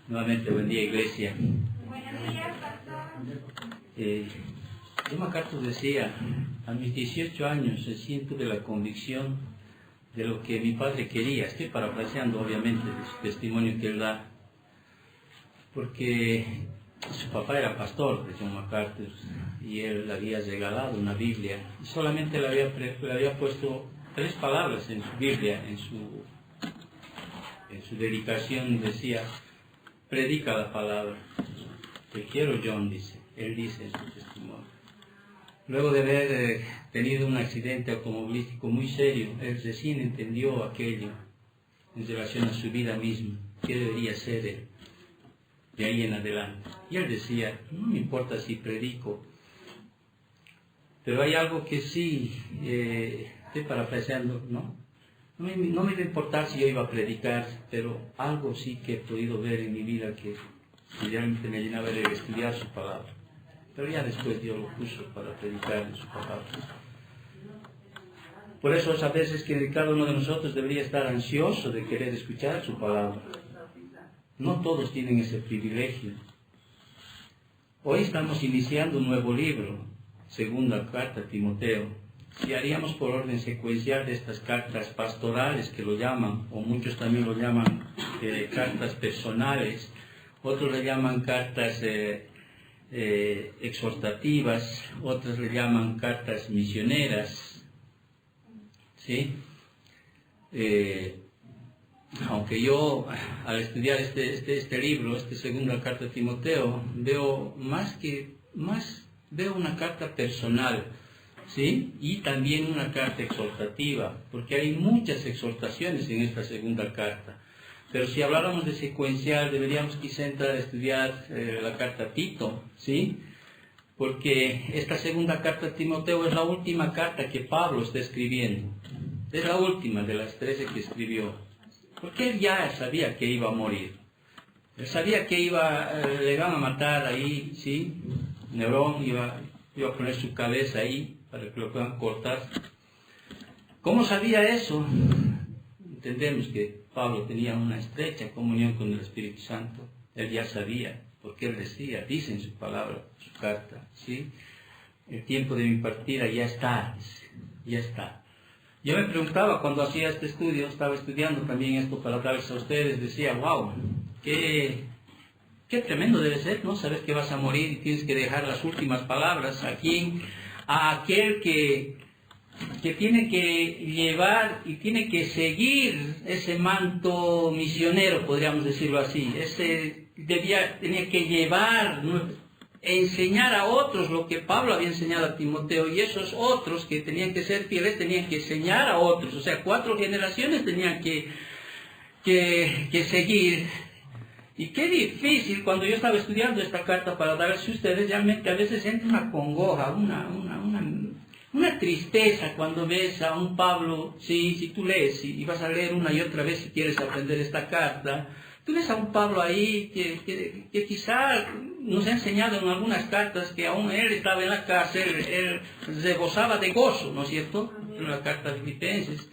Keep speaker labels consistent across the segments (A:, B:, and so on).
A: Nuevamente, buen día, iglesia.
B: Buenos días, pastor.
A: John MacArthur decía, a mis 18 años recién tuve la convicción de lo que mi padre quería. Estoy parafraseando, obviamente, de su testimonio que él da, porque su papá era pastor de John MacArthur y él le había regalado una Biblia y solamente le había puesto 3 palabras en su Biblia, en su dedicación decía: predica la palabra. Te quiero, John, dice. Él dice en su testimonio. Luego de haber tenido un accidente automovilístico muy serio, él recién entendió aquello en relación a su vida misma, qué debería ser él de ahí en adelante. Y él decía, no me importa si predico, pero hay algo que sí, estoy parafraseando, ¿no? No me iba a importar si yo iba a predicar, pero algo sí que he podido ver en mi vida que realmente me llenaba de estudiar su palabra. Pero ya después Dios lo puso para predicar en su palabra. Por eso es a veces que cada uno de nosotros debería estar ansioso de querer escuchar su palabra. No todos tienen ese privilegio. Hoy estamos iniciando un nuevo libro, segunda carta a Timoteo. Si haríamos por orden secuencial de estas cartas pastorales que lo llaman, o muchos también lo llaman cartas personales, otros le llaman cartas exhortativas, otros le llaman cartas misioneras, ¿sí? Aunque yo al estudiar este libro, esta segunda carta a Timoteo, veo veo una carta personal, ¿sí? Y también una carta exhortativa, porque hay muchas exhortaciones en esta segunda carta. Pero si habláramos de secuencial, deberíamos quizá entrar a estudiar la carta a Tito, ¿sí? Porque esta segunda carta a Timoteo es la última carta que Pablo está escribiendo. Es la última de las 13 que escribió. Porque él ya sabía que iba a morir. Él sabía que le iban a matar ahí, ¿sí? Nerón iba a poner su cabeza ahí para que lo puedan cortar. ¿Cómo sabía eso? Entendemos que Pablo tenía una estrecha comunión con el Espíritu Santo. Él ya sabía, porque él decía, dice en su palabra, su carta, ¿sí? El tiempo de mi partida ya está, ya está. Yo me preguntaba cuando hacía este estudio, estaba estudiando también esto para darles a ustedes, decía, wow, qué tremendo debe ser, ¿no? Sabes que vas a morir y tienes que dejar las últimas palabras a aquel que tiene que llevar y tiene que seguir ese manto misionero, podríamos decirlo así. Tenía que llevar, enseñar a otros lo que Pablo había enseñado a Timoteo, y esos otros que tenían que ser fieles tenían que enseñar a otros. O sea, 4 generaciones tenían que seguir. Y qué difícil cuando yo estaba estudiando esta carta para darles a ustedes, realmente a veces entra una congoja, una tristeza cuando ves a un Pablo, si tú lees y vas a leer una y otra vez si quieres aprender esta carta, tú ves a un Pablo ahí que quizá nos ha enseñado en algunas cartas que aún él estaba en la cárcel, él se gozaba de gozo, ¿no es cierto? En la carta de Filipenses.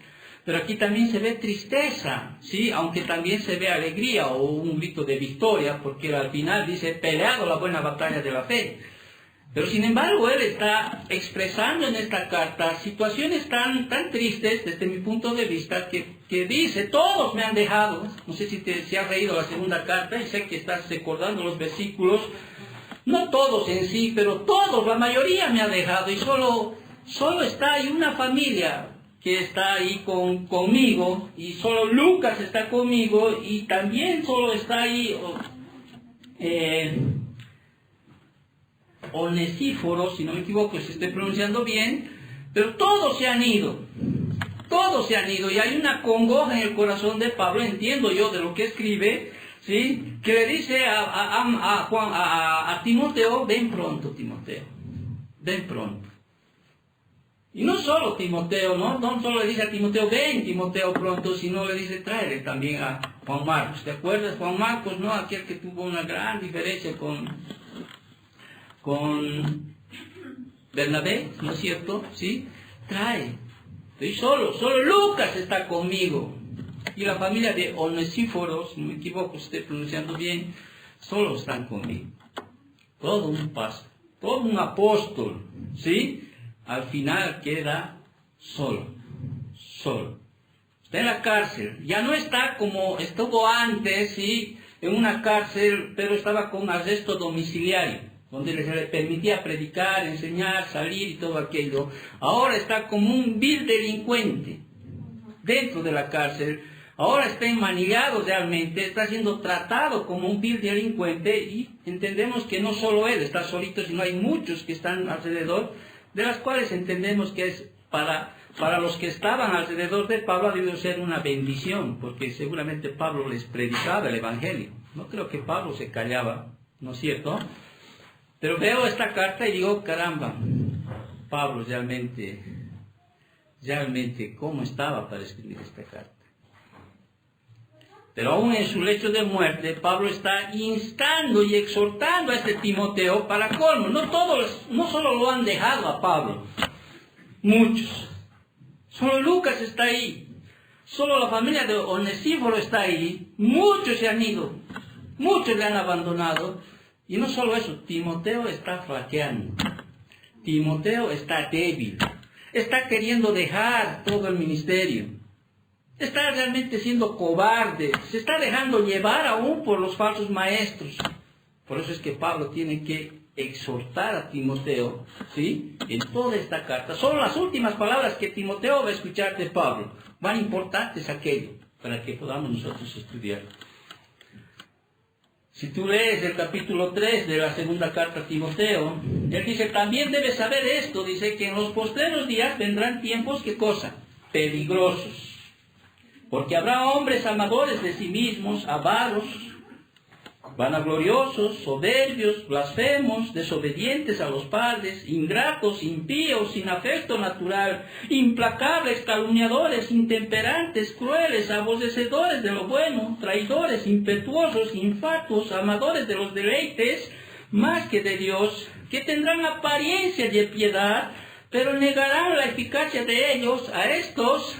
A: Pero aquí también se ve tristeza, ¿sí? Aunque también se ve alegría o un grito de victoria, porque al final dice, peleado la buena batalla de la fe. Pero sin embargo, él está expresando en esta carta situaciones tan tristes desde mi punto de vista que dice, todos me han dejado. No sé si has leído la segunda carta y sé que estás recordando los versículos. No todos en sí, pero todos, la mayoría me ha dejado y solo está ahí una familia que está ahí conmigo, y solo Lucas está conmigo, y también solo está ahí Onesíforo, si no me equivoco, si estoy pronunciando bien, pero todos se han ido, y hay una congoja en el corazón de Pablo, entiendo yo de lo que escribe, ¿sí? Que le dice a Timoteo, ven pronto, Timoteo, ven pronto. Y no solo Timoteo, no solo le dice a Timoteo, ven Timoteo pronto, sino le dice, tráele también a Juan Marcos. ¿Te acuerdas? Juan Marcos, ¿no? Aquel que tuvo una gran diferencia con Bernabé, ¿no es cierto? ¿Sí? Trae. Estoy solo Lucas está conmigo. y la familia de Onesíforo, si no me equivoco, estoy pronunciando bien, solo están conmigo. Todo un pastor, todo un apóstol, ¿sí? Al final queda solo. Está en la cárcel, ya no está como estuvo antes, ¿sí? En una cárcel, pero estaba con arresto domiciliario, donde se le permitía predicar, enseñar, salir y todo aquello. Ahora está como un vil delincuente dentro de la cárcel. Ahora está enmanillado realmente, está siendo tratado como un vil delincuente y entendemos que no solo él está solito, sino hay muchos que están alrededor, de las cuales entendemos que es para los que estaban alrededor de Pablo ha debido ser una bendición, porque seguramente Pablo les predicaba el Evangelio. No creo que Pablo se callaba, ¿no es cierto? Pero veo esta carta y digo, caramba, Pablo realmente, ¿cómo estaba para escribir esta carta? Pero aún en su lecho de muerte, Pablo está instando y exhortando a este Timoteo para colmo. No solo lo han dejado a Pablo, muchos. Solo Lucas está ahí. Solo la familia de Onesíforo está ahí. Muchos se han ido. Muchos le han abandonado. Y no solo eso, Timoteo está flaqueando. Timoteo está débil. Está queriendo dejar todo el ministerio. Está realmente siendo cobarde. Se está dejando llevar aún por los falsos maestros. Por eso es que Pablo tiene que exhortar a Timoteo, ¿sí? En toda esta carta. Son las últimas palabras que Timoteo va a escuchar de Pablo. Van importantes aquello, para que podamos nosotros estudiar. Si tú lees el capítulo 3 de la segunda carta a Timoteo, él dice, también debes saber esto, dice que en los postreros días vendrán tiempos, ¿qué cosa? Peligrosos. Porque habrá hombres amadores de sí mismos, avaros, vanagloriosos, soberbios, blasfemos, desobedientes a los padres, ingratos, impíos, sin afecto natural, implacables, calumniadores, intemperantes, crueles, aborrecedores de lo bueno, traidores, impetuosos, infatuos, amadores de los deleites, más que de Dios, que tendrán apariencia de piedad, pero negarán la eficacia de ellos. A estos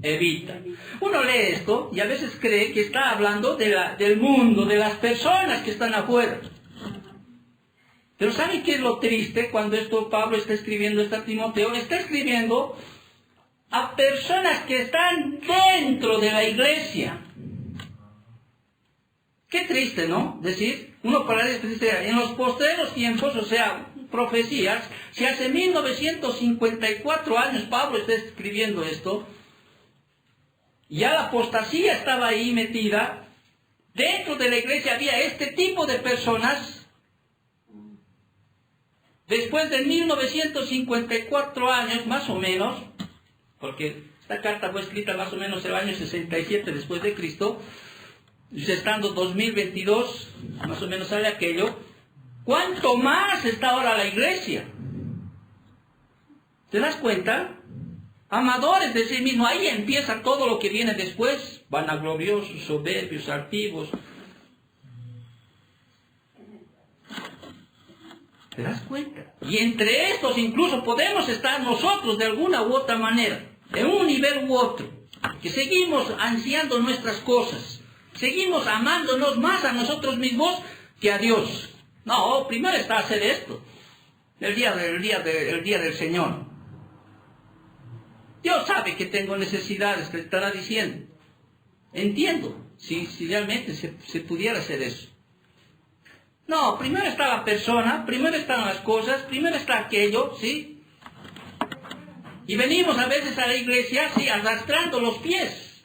A: evita. Uno lee esto y a veces cree que está hablando del mundo, de las personas que están afuera. Pero ¿saben qué es lo triste cuando Pablo está escribiendo esto a Timoteo? Está escribiendo a personas que están dentro de la iglesia. Qué triste, ¿no? Decir, uno para decir, en los postreros tiempos, o sea, profecías, si hace 1954 años Pablo está escribiendo esto, ya la apostasía estaba ahí metida. Dentro de la iglesia había este tipo de personas. Después de 1954 años, más o menos, porque esta carta fue escrita más o menos el año 67 después de Cristo, estando 2022, más o menos sale aquello. ¿Cuánto más está ahora la iglesia? ¿Te das cuenta? Amadores de sí mismos, ahí empieza todo lo que viene después, vanagloriosos, soberbios, altivos. ¿Te das cuenta? Y entre estos incluso podemos estar nosotros de alguna u otra manera, en un nivel u otro, que seguimos ansiando nuestras cosas, seguimos amándonos más a nosotros mismos que a Dios. No, primero está hacer esto, el día del Señor. Dios sabe que tengo necesidades, te estará diciendo. Entiendo, si realmente se pudiera hacer eso. No, primero está la persona, primero están las cosas, primero está aquello, ¿sí? Y venimos a veces a la iglesia, sí, arrastrando los pies.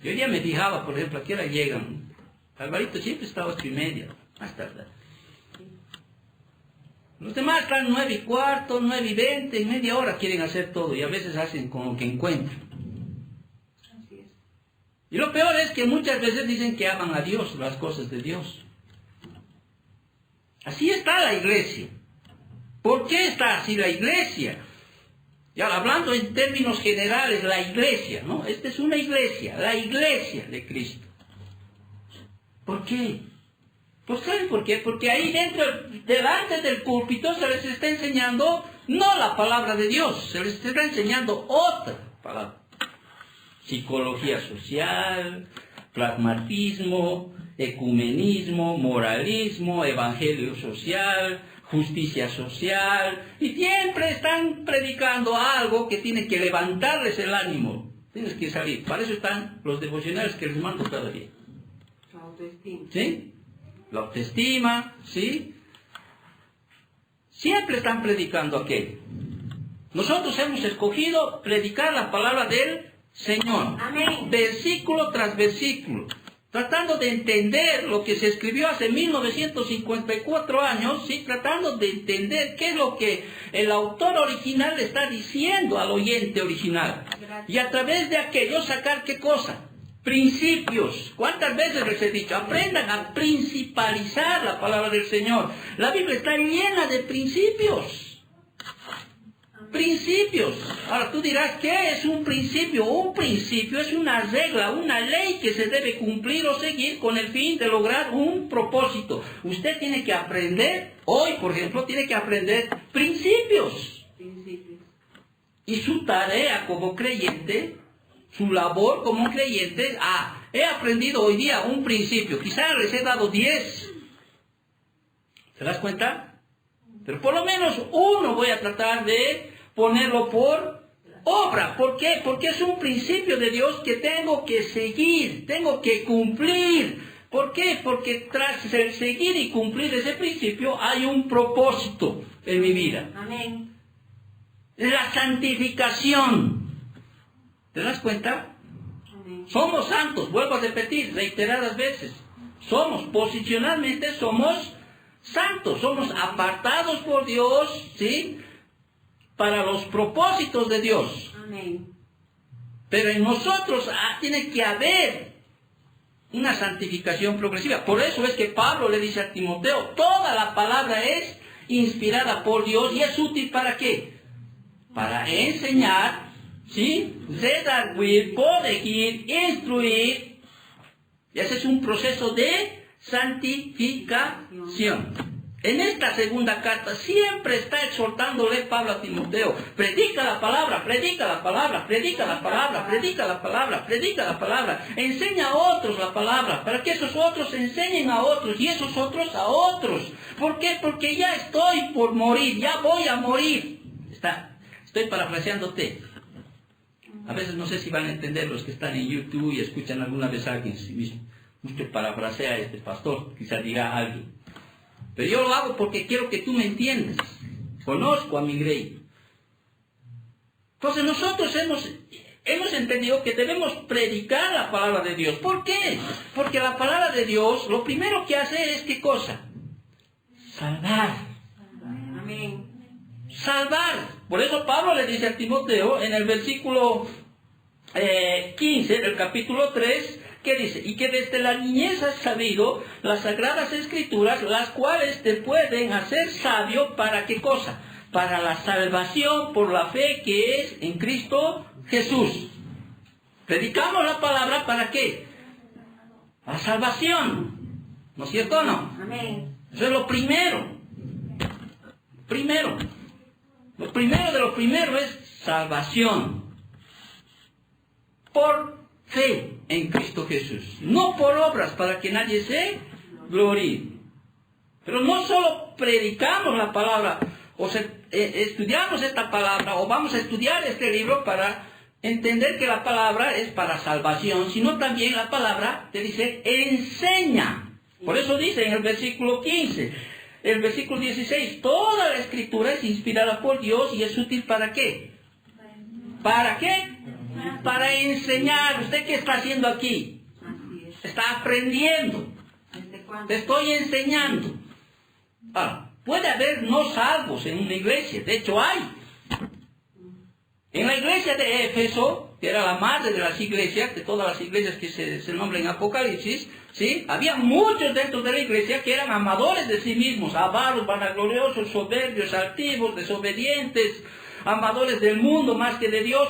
A: Yo ya me fijaba, por ejemplo, a qué hora llegan. Alvarito siempre está 8:30, más tarde. Los demás están 9:15, 9:20, en media hora quieren hacer todo y a veces hacen con lo que encuentran. Así es. Y lo peor es que muchas veces dicen que aman a Dios, las cosas de Dios. Así está la iglesia. ¿Por qué está así la iglesia? Ya hablando en términos generales, la iglesia, ¿no? Esta es una iglesia, la iglesia de Cristo. ¿Por qué? Pues ¿saben por qué? Porque ahí dentro, delante del púlpito, se les está enseñando no la palabra de Dios, se les está enseñando otra palabra. psicología social, pragmatismo, ecumenismo, moralismo, evangelio social, justicia social, y siempre están predicando algo que tiene que levantarles el ánimo. Tienes que salir. Para eso están los devocionales que les mando cada día.
C: La autoestima.
A: ¿Sí? La autoestima, ¿sí? Siempre están predicando aquello. Nosotros hemos escogido predicar la palabra del Señor.
C: Amén.
A: Versículo tras versículo. Tratando de entender lo que se escribió hace 1954 años, ¿sí? Tratando de entender qué es lo que el autor original le está diciendo al oyente original.
C: Gracias.
A: Y a través de aquello sacar qué cosa. Principios. ¿Cuántas veces les he dicho? Aprendan a principalizar la palabra del Señor. La Biblia está llena de principios. Principios. Ahora tú dirás, ¿qué es un principio? Un principio es una regla, una ley que se debe cumplir o seguir con el fin de lograr un propósito. Usted tiene que aprender, hoy por ejemplo, tiene que aprender principios.
C: Principios.
A: Y su tarea como creyente, su labor como creyente, he aprendido hoy día un principio, quizás les he dado 10. ¿Se das cuenta? Pero por lo menos uno voy a tratar de ponerlo por obra. ¿Por qué? Porque es un principio de Dios que tengo que seguir, tengo que cumplir. ¿Por qué? Porque tras el seguir y cumplir ese principio hay un propósito en mi vida.
C: Amén.
A: La santificación. ¿Te das cuenta?
C: Amén.
A: Somos santos, vuelvo a repetir reiteradas veces. Posicionalmente somos santos, somos apartados por Dios, ¿sí? Para los propósitos de Dios.
C: Amén.
A: Pero en nosotros tiene que haber una santificación progresiva. Por eso es que Pablo le dice a Timoteo, toda la palabra es inspirada por Dios y es útil ¿para qué? Para enseñar, ¿sí? Redarguir, corregir, instruir. Y ese es un proceso de santificación. En esta segunda carta siempre está exhortándole Pablo a Timoteo, predica la palabra, predica la palabra, predica la palabra, predica la palabra, predica la palabra, enseña a otros la palabra, para que esos otros enseñen a otros y esos otros a otros. ¿Por qué? Porque ya estoy por morir, ya voy a morir. Estoy parafraseándote. A veces no sé si van a entender los que están en YouTube y escuchan alguna vez a alguien. Usted parafrasea a este pastor, quizás diga alguien. Pero yo lo hago porque quiero que tú me entiendas. Conozco a mi Grey. Entonces nosotros hemos entendido que debemos predicar la palabra de Dios. ¿Por qué? Porque la palabra de Dios lo primero que hace es ¿qué cosa? Salvar.
C: Amén.
A: Salvar. Por eso Pablo le dice a Timoteo en el versículo 15 del capítulo 3, ¿qué dice? Y que desde la niñez has sabido las sagradas escrituras, las cuales te pueden hacer sabio para qué cosa? Para la salvación por la fe que es en Cristo Jesús. Predicamos la palabra ¿para qué? La salvación. ¿No es cierto o no?
C: Amén.
A: Eso es lo primero. Lo primero de lo primero es salvación. Por fe en Cristo Jesús, no por obras para que nadie se gloríe. Pero no solo predicamos la palabra, o estudiamos esta palabra, o vamos a estudiar este libro para entender que la palabra es para salvación, sino también la palabra te dice enseña. Por eso dice en el versículo 15, el versículo 16, toda la escritura es inspirada por Dios y es útil ¿para qué? ¿Para qué? Para enseñar. ¿Usted qué está haciendo aquí?
C: Así es.
A: Está aprendiendo.
C: ¿Desde cuándo?
A: Te estoy enseñando. Ahora, puede haber no salvos en una iglesia. De hecho, hay. En la iglesia de Éfeso, que era la madre de las iglesias, de todas las iglesias que se nombran en Apocalipsis, ¿sí? Había muchos dentro de la iglesia que eran amadores de sí mismos, avaros, vanagloriosos, soberbios, altivos, desobedientes, amadores del mundo más que de Dios.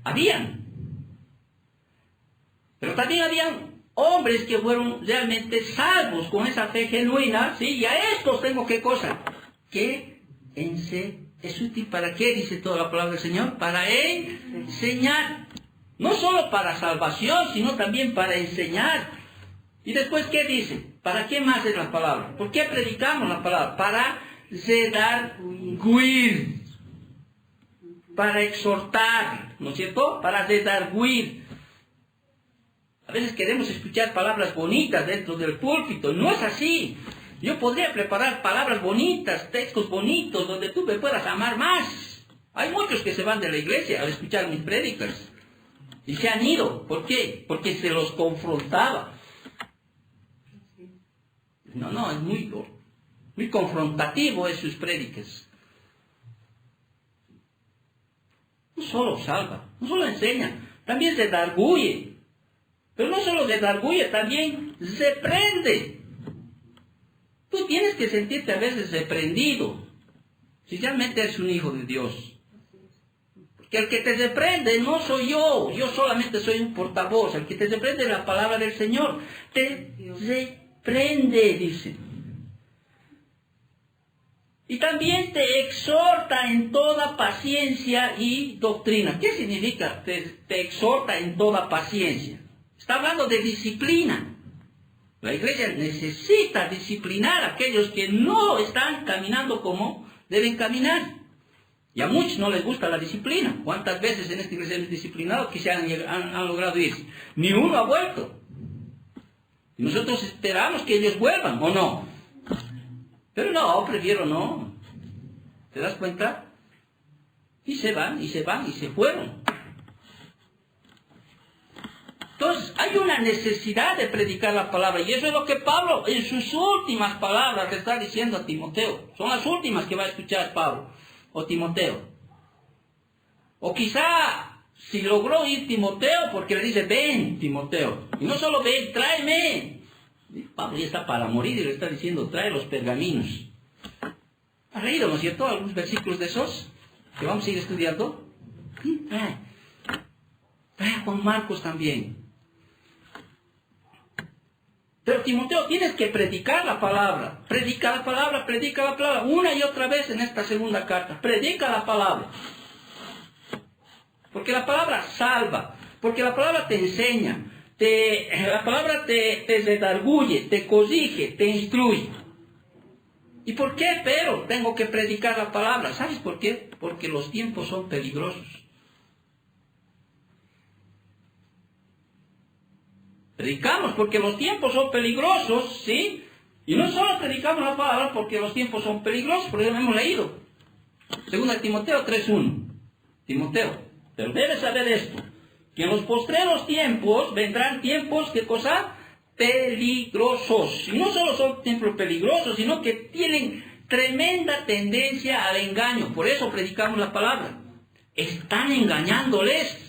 A: Habían. Pero también habían hombres que fueron realmente salvos con esa fe genuina, ¿sí? Y a estos tengo ¿qué cosa? Que enseñar. ¿Es útil para qué? Dice toda la palabra del Señor. Para enseñar. No solo para salvación, sino también para enseñar. Y después, ¿qué dice? ¿Para qué más es la palabra? ¿Por qué predicamos la palabra? Para redarguir. Para exhortar, ¿no es cierto? Para redarguir. A veces queremos escuchar palabras bonitas dentro del púlpito. No es así. Yo podría preparar palabras bonitas, textos bonitos, donde tú me puedas amar más. Hay muchos que se van de la iglesia al escuchar mis prédicas. Y se han ido. ¿Por qué? Porque se los confrontaba. No, es muy confrontativo en sus prédicas. No solo salva, no solo enseña, también se redarguye. Pero no solo se redarguye, también reprende. Tú tienes que sentirte a veces reprendido, si realmente eres un hijo de Dios. Porque el que te reprende no soy yo solamente soy un portavoz. El que te reprende es la palabra del Señor. Te reprende, dice. Y también te exhorta en toda paciencia y doctrina. ¿Qué significa te exhorta en toda paciencia? Está hablando de disciplina. La iglesia necesita disciplinar a aquellos que no están caminando como deben caminar. Y a muchos no les gusta la disciplina. ¿Cuántas veces en esta iglesia hemos disciplinado que se han logrado irse? Ni uno ha vuelto. Y nosotros esperamos que ellos vuelvan, ¿o no? Pero no, prefiero no. ¿Te das cuenta? Y se van, y se van, y se fueron. Entonces, hay una necesidad de predicar la palabra. Y eso es lo que Pablo, en sus últimas palabras, le está diciendo a Timoteo. Son las últimas que va a escuchar Pablo o Timoteo. O quizá, si logró ir Timoteo, porque le dice, ven, Timoteo. Y no solo ven, tráeme. Pablo ya está para morir y le está diciendo, trae los pergaminos. ¿Has leído, no es cierto, algunos versículos de esos que vamos a ir estudiando? Trae a Juan Marcos también. Pero Timoteo, tienes que predicar la palabra. Predica la palabra, predica la palabra. Una y otra vez en esta segunda carta. Predica la palabra. Porque la palabra salva. Porque la palabra te enseña. La palabra te redarguye, te corrige, te instruye. ¿Y por qué? Pero tengo que predicar la palabra. ¿Sabes por qué? Porque los tiempos son peligrosos. Predicamos porque los tiempos son peligrosos, ¿sí? Y no solo predicamos la palabra porque los tiempos son peligrosos, porque lo hemos leído. 2 Timoteo 3:1. Timoteo, pero debes saber esto, que en los postreros tiempos vendrán tiempos, ¿qué cosa? Peligrosos. Y no solo son tiempos peligrosos, sino que tienen tremenda tendencia al engaño. Por eso predicamos la palabra. Están engañándoles.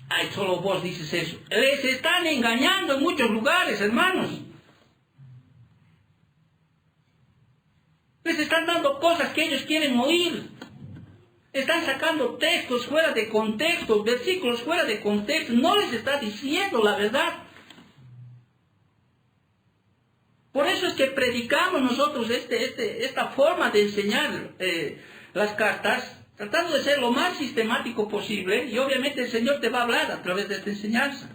A: Ay, solo vos dices eso. Les están engañando en muchos lugares, hermanos. Les están dando cosas que ellos quieren oír. Están sacando textos fuera de contexto, versículos fuera de contexto. No les está diciendo la verdad. Por eso es que predicamos nosotros esta forma de enseñar las cartas, tratando de ser lo más sistemático posible, y obviamente el Señor te va a hablar a través de esta enseñanza.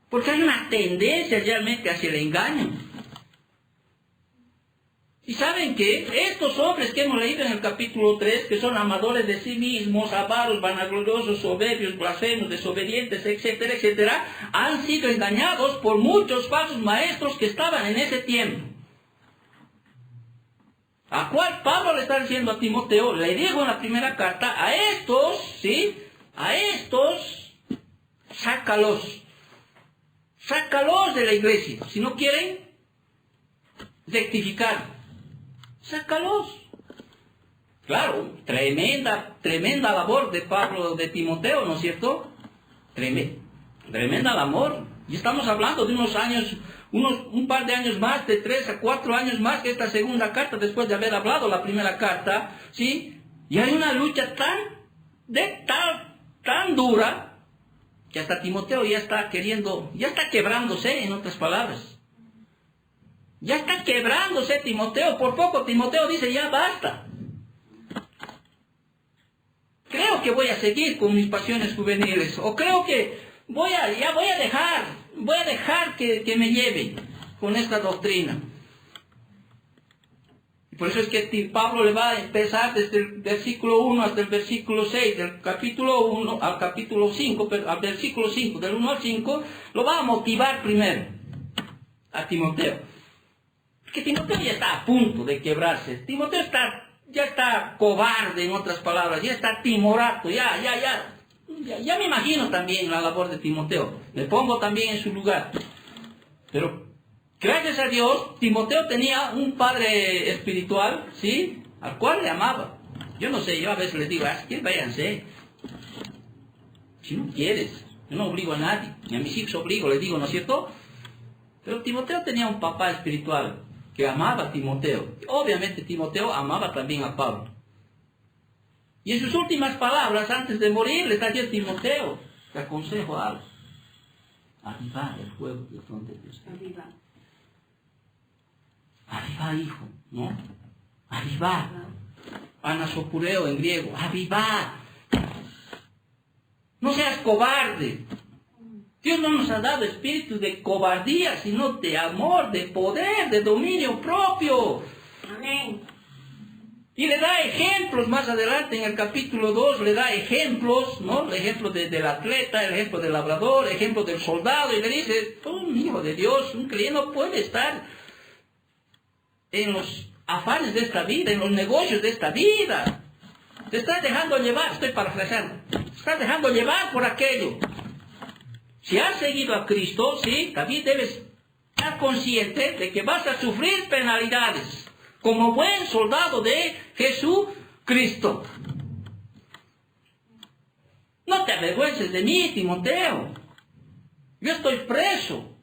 A: Porque hay una tendencia realmente hacia el engaño. Y saben que estos hombres que hemos leído en el capítulo 3, que son amadores de sí mismos, avaros, vanagloriosos, soberbios, blasfemos, desobedientes, etcétera, etcétera, han sido engañados por muchos falsos maestros que estaban en ese tiempo. A cual Pablo le está diciendo a Timoteo, le dijo en la primera carta, a estos, ¿sí? A estos, sácalos de la iglesia. Si no quieren rectificar, sácalos. Claro, tremenda labor de Pablo, de Timoteo, ¿no es cierto? Tremenda labor. Y estamos hablando de unos años, un par de años más, de 3 a 4 años más que esta segunda carta, después de haber hablado la primera carta, ¿sí? Y hay una lucha tan dura, que hasta Timoteo ya está quebrándose, en otras palabras. Ya está quebrándose Timoteo. Por poco Timoteo dice, ya basta. Creo que voy a seguir con mis pasiones juveniles. O creo que voy a dejar que me lleve con esta doctrina. Por eso es que Pablo le va a empezar desde el versículo 1 hasta el versículo 6, del capítulo 1 al capítulo 5, al versículo 5, del 1 al 5, lo va a motivar primero a Timoteo. Porque Timoteo ya está a punto de quebrarse. Timoteo ya está cobarde, en otras palabras, ya está timorato, ya me imagino también la labor de Timoteo. Me pongo también en su lugar. Pero gracias a Dios, Timoteo tenía un padre espiritual, ¿sí? Al cual le amaba. Yo no sé, yo a veces les digo, que váyanse. Si no quieres, yo no obligo a nadie, ni a mis hijos obligo, les digo, ¿no es cierto? Pero Timoteo tenía un papá espiritual que amaba a Timoteo. Obviamente Timoteo amaba también a Pablo. Y en sus últimas palabras, antes de morir, le está diciendo: Timoteo, te aconsejo algo. Avivar el fuego del don de Dios. Avivar, hijo, ¿no? Avivar. Anasopureo en griego. Avivar. No seas cobarde. Dios no nos ha dado espíritu de cobardía, sino de amor, de poder, de dominio propio.
C: Amén.
A: Y le da ejemplos más adelante en el capítulo 2, le da ejemplos, ¿no? El ejemplo del atleta, el ejemplo del labrador, el ejemplo del soldado, y le dice: un hijo de Dios, un creyente no puede estar en los afanes de esta vida, en los negocios de esta vida. Te estás dejando llevar, estoy parafraseando, te estás dejando llevar por aquello. Si has seguido a Cristo, sí, también debes estar consciente de que vas a sufrir penalidades como buen soldado de Jesucristo. No te avergüences de mí, Timoteo. Yo estoy preso.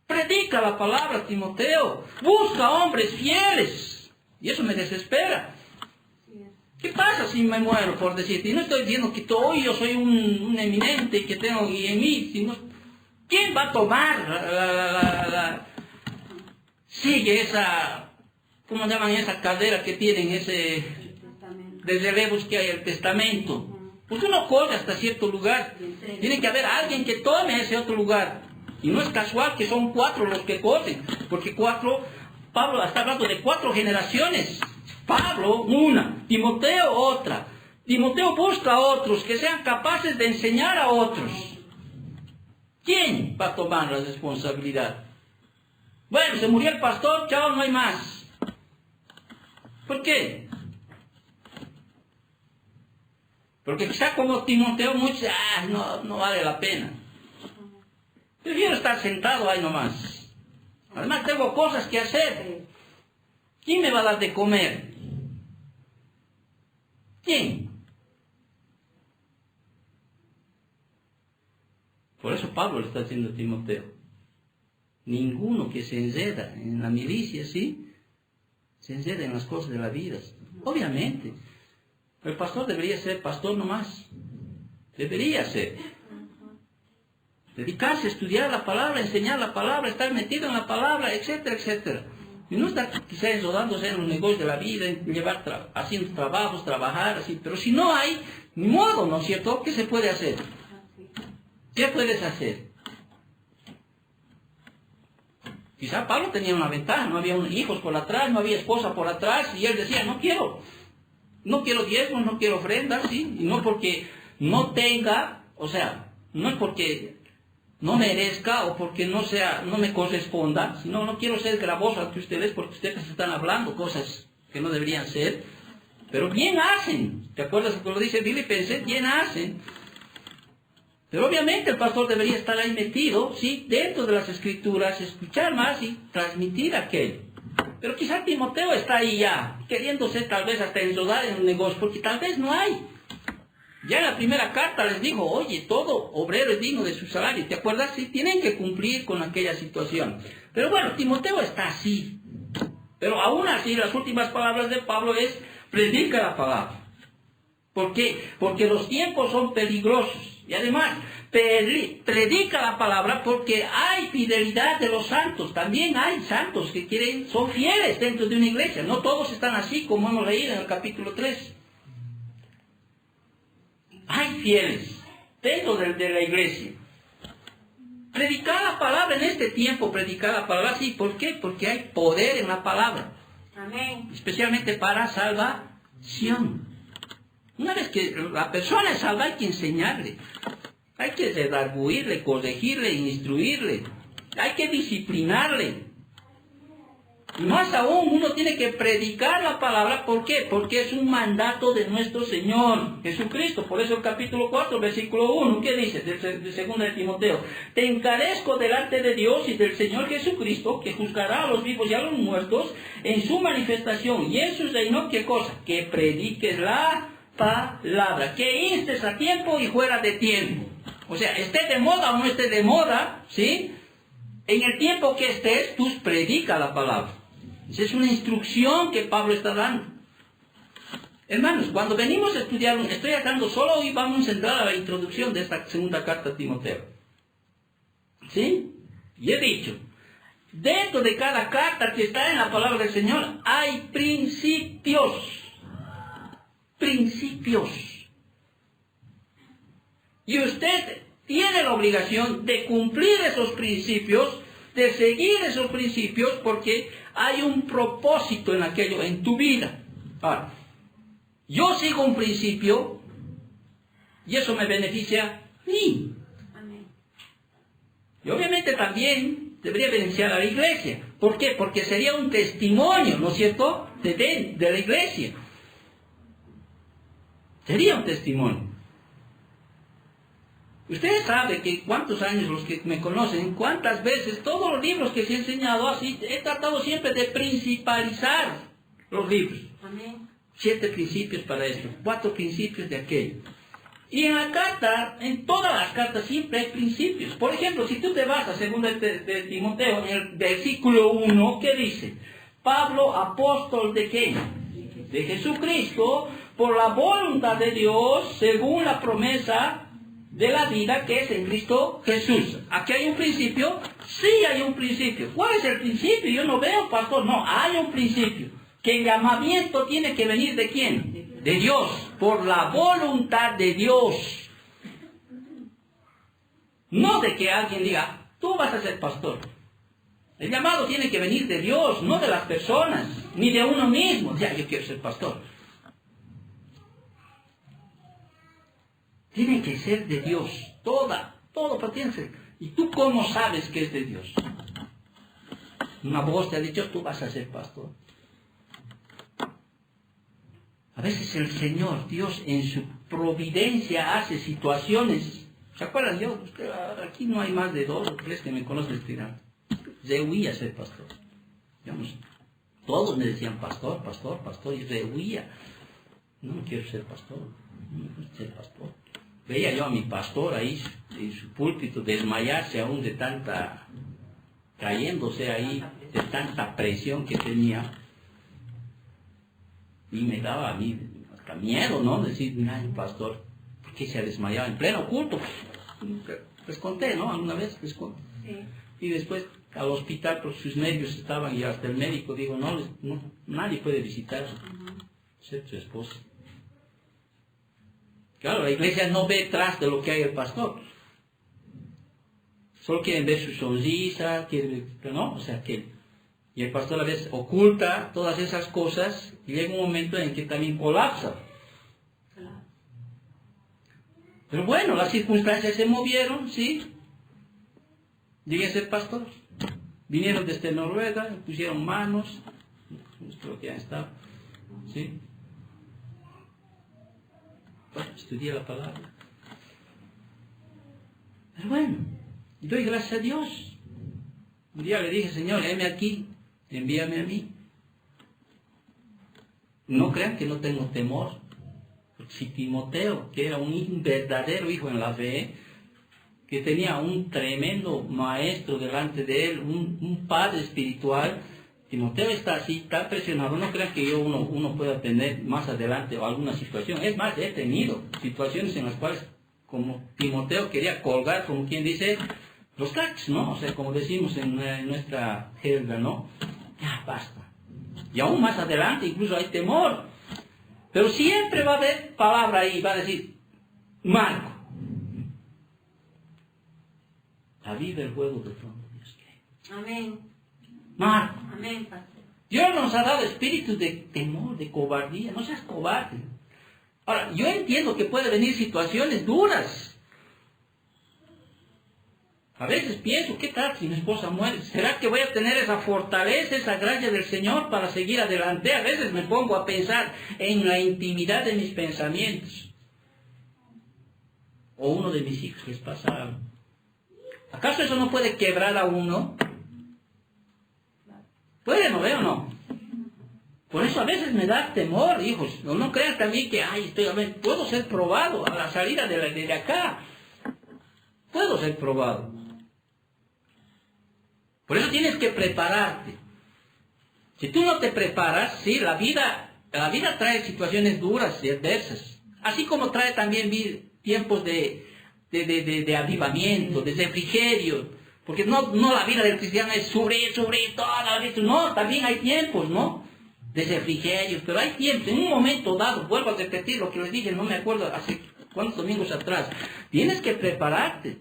A: Predica la palabra, Timoteo. Busca hombres fieles. Y eso me desespera. ¿Qué pasa si me muero, por decirte? Y no estoy diciendo que hoy yo soy un eminente que tengo y en mí, sino ¿quién va a tomar sigue esa, ¿cómo llaman esa cadera que tienen, ese de relevos que hay, el testamento? Pues uno coge hasta cierto lugar. Tiene que haber alguien que tome ese otro lugar. Y no es casual que son 4 los que cogen, porque 4, Pablo está hablando de 4 generaciones. Pablo, una. Timoteo, otra. Timoteo busca a otros que sean capaces de enseñar a otros. ¿Quién va a tomar la responsabilidad? Bueno, se murió el pastor, chao, no hay más. ¿Por qué? Porque quizá como Timoteo muchos dicen: no vale la pena. Prefiero estar sentado ahí nomás. Además tengo cosas que hacer. ¿Quién me va a dar de comer? ¿Quién? Por eso Pablo le está diciendo a Timoteo: ninguno que se enreda en la milicia, ¿sí? Se enreda en las cosas de la vida. Obviamente, el pastor debería ser pastor nomás. Debería ser. Dedicarse a estudiar la palabra, enseñar la palabra, estar metido en la palabra, etcétera, etcétera. Y no estar quizás enrodándose en los negocios de la vida, en haciendo trabajos, trabajar, así. Pero si no hay, ni modo, ¿no es cierto? ¿Qué se puede hacer? ¿Qué puedes hacer? Quizá Pablo tenía una ventaja, no había hijos por atrás, no había esposa por atrás, y él decía: no quiero diezmos, no quiero ofrendas, ¿sí? Y no porque no tenga, o sea, no es porque no merezca o porque no me corresponda, sino no quiero ser gravoso ante ustedes porque ustedes están hablando cosas que no deberían ser, pero bien hacen. ¿Te acuerdas cuando dice Filipenses? Bien hacen. Pero obviamente el pastor debería estar ahí metido, ¿sí? Dentro de las escrituras, escuchar más y transmitir aquello. Pero quizá Timoteo está ahí ya, queriéndose tal vez hasta enrodar en un negocio, porque tal vez no hay. Ya en la primera carta les dijo: oye, todo obrero es digno de su salario. ¿Te acuerdas? Sí, tienen que cumplir con aquella situación. Pero bueno, Timoteo está así. Pero aún así, las últimas palabras de Pablo es: predica la palabra. ¿Por qué? Porque los tiempos son peligrosos. Y además, predica la palabra porque hay fidelidad de los santos. También hay santos que son fieles dentro de una iglesia. No todos están así como hemos leído en el capítulo 3. Hay fieles dentro de la iglesia. Predicar la palabra en este tiempo, predicar la palabra, sí. ¿Por qué? Porque hay poder en la palabra.
C: Amén.
A: Especialmente para salvación. Una vez que la persona es salva, hay que enseñarle. Hay que redarguirle, corregirle, instruirle. Hay que disciplinarle. Y más aún, uno tiene que predicar la palabra. ¿Por qué? Porque es un mandato de nuestro Señor Jesucristo. Por eso el capítulo 4, versículo 1, ¿qué dice? De 2 de Timoteo. Te encarezco delante de Dios y del Señor Jesucristo, que juzgará a los vivos y a los muertos en su manifestación y en su reino. ¿Qué cosa? Que prediques la palabra. Que instes a tiempo y fuera de tiempo. O sea, esté de moda o no esté de moda, ¿sí? En el tiempo que estés, tú predica la palabra. Esa es una instrucción que Pablo está dando. Hermanos, cuando venimos a estudiar, estoy hablando solo y vamos a entrar a la introducción de esta segunda carta a Timoteo. ¿Sí? Y he dicho, dentro de cada carta que está en la palabra del Señor, hay principios. Principios. Y usted tiene la obligación de cumplir esos principios, de seguir esos principios, porque hay un propósito en aquello, en tu vida. Ahora, yo sigo un principio y eso me beneficia a mí.
C: Amén.
A: Y obviamente también debería beneficiar a la iglesia. ¿Por qué? Porque sería un testimonio, ¿no es cierto?, de la iglesia. Sería un testimonio. Ustedes saben que cuántos años los que me conocen, cuántas veces, todos los libros que se he enseñado así, he tratado siempre de principalizar los libros.
C: Amén.
A: 7 principios para esto, 4 principios de aquello. Y en la carta, en todas las cartas siempre hay principios. Por ejemplo, si tú te vas a 2 de Timoteo, en el versículo 1, ¿qué dice? Pablo, apóstol de qué? De Jesucristo, por la voluntad de Dios, según la promesa de la vida que es en Cristo Jesús. ¿Aquí hay un principio? Sí hay un principio. ¿Cuál es el principio? Yo no veo, pastor. No, hay un principio. Que el llamamiento tiene que venir ¿de quién? De Dios. Por la voluntad de Dios. No de que alguien diga, tú vas a ser pastor. El llamado tiene que venir de Dios, no de las personas, ni de uno mismo. Ya, yo quiero ser pastor. Tiene que ser de Dios. Todo pertenece. ¿Y tú cómo sabes que es de Dios? Una voz te ha dicho, tú vas a ser pastor. A veces el Señor, Dios, en su providencia hace situaciones. ¿Se acuerdan? Aquí no hay más de 2 o 3 que me conocen estirando. Rehuía ser pastor. Digamos, todos me decían pastor, pastor, pastor, y rehuía. No quiero ser pastor. No quiero ser pastor. Veía yo a mi pastor ahí en su púlpito desmayarse aún de tanta, cayéndose ahí, de tanta presión que tenía. Y me daba a mí hasta miedo, ¿no? Decir, mira, el pastor, ¿por qué se ha desmayado en pleno culto? Les conté, ¿no? Alguna vez les conté.
C: Sí.
A: Y después al hospital, pues sus nervios estaban y hasta el médico dijo, no, nadie puede visitarlo, excepto su esposa. Claro, la iglesia no ve tras de lo que hay el pastor. Solo quieren ver su sonrisa, quieren ver, ¿no? O sea, y el pastor a veces oculta todas esas cosas y llega un momento en que también colapsa.
C: Claro.
A: Pero bueno, las circunstancias se movieron, ¿sí? Llegué a ser pastor. Vinieron desde Noruega, pusieron manos, creo que ya está, ¿sí? Bueno, estudié la palabra. Pero bueno, doy gracias a Dios. Un día le dije, Señor, heme aquí, envíame a mí. No crean que no tengo temor. Si Timoteo, que era un verdadero hijo en la fe, que tenía un tremendo maestro delante de él, un padre espiritual, Timoteo está así, está presionado. No crean que uno pueda tener más adelante alguna situación. Es más, he tenido situaciones en las cuales como Timoteo quería colgar, como quien dice, los cachos, ¿no? O sea, como decimos en nuestra jerga, ¿no? Ya, basta. Y aún más adelante incluso hay temor. Pero siempre va a haber palabra ahí, va a decir, Marco. Aviva el juego de trono, Dios quiere.
C: Amén.
A: Marco.
C: Amén, pastor.
A: Dios nos ha dado espíritu de temor, de cobardía. No seas cobarde. Ahora, yo entiendo que puede venir situaciones duras. A veces pienso, ¿qué tal si mi esposa muere? ¿Será que voy a tener esa fortaleza, esa gracia del Señor para seguir adelante? A veces me pongo a pensar en la intimidad de mis pensamientos. O uno de mis hijos les pasa algo. ¿Acaso eso no puede quebrar a uno? ¿Puede, no veo o no? Por eso a veces me da temor, hijos. No crean también que, puedo ser probado a la salida de acá. Puedo ser probado. Por eso tienes que prepararte. Si tú no te preparas, sí, la vida trae situaciones duras y adversas. Así como trae también tiempos de avivamiento, de refrigerio. Porque no la vida del cristiano es sufrir toda la vida. No, también hay tiempos, ¿no? De refrigerio. Pero hay tiempos. En un momento dado, vuelvo a repetir lo que les dije, no me acuerdo hace cuántos domingos atrás. Tienes que prepararte.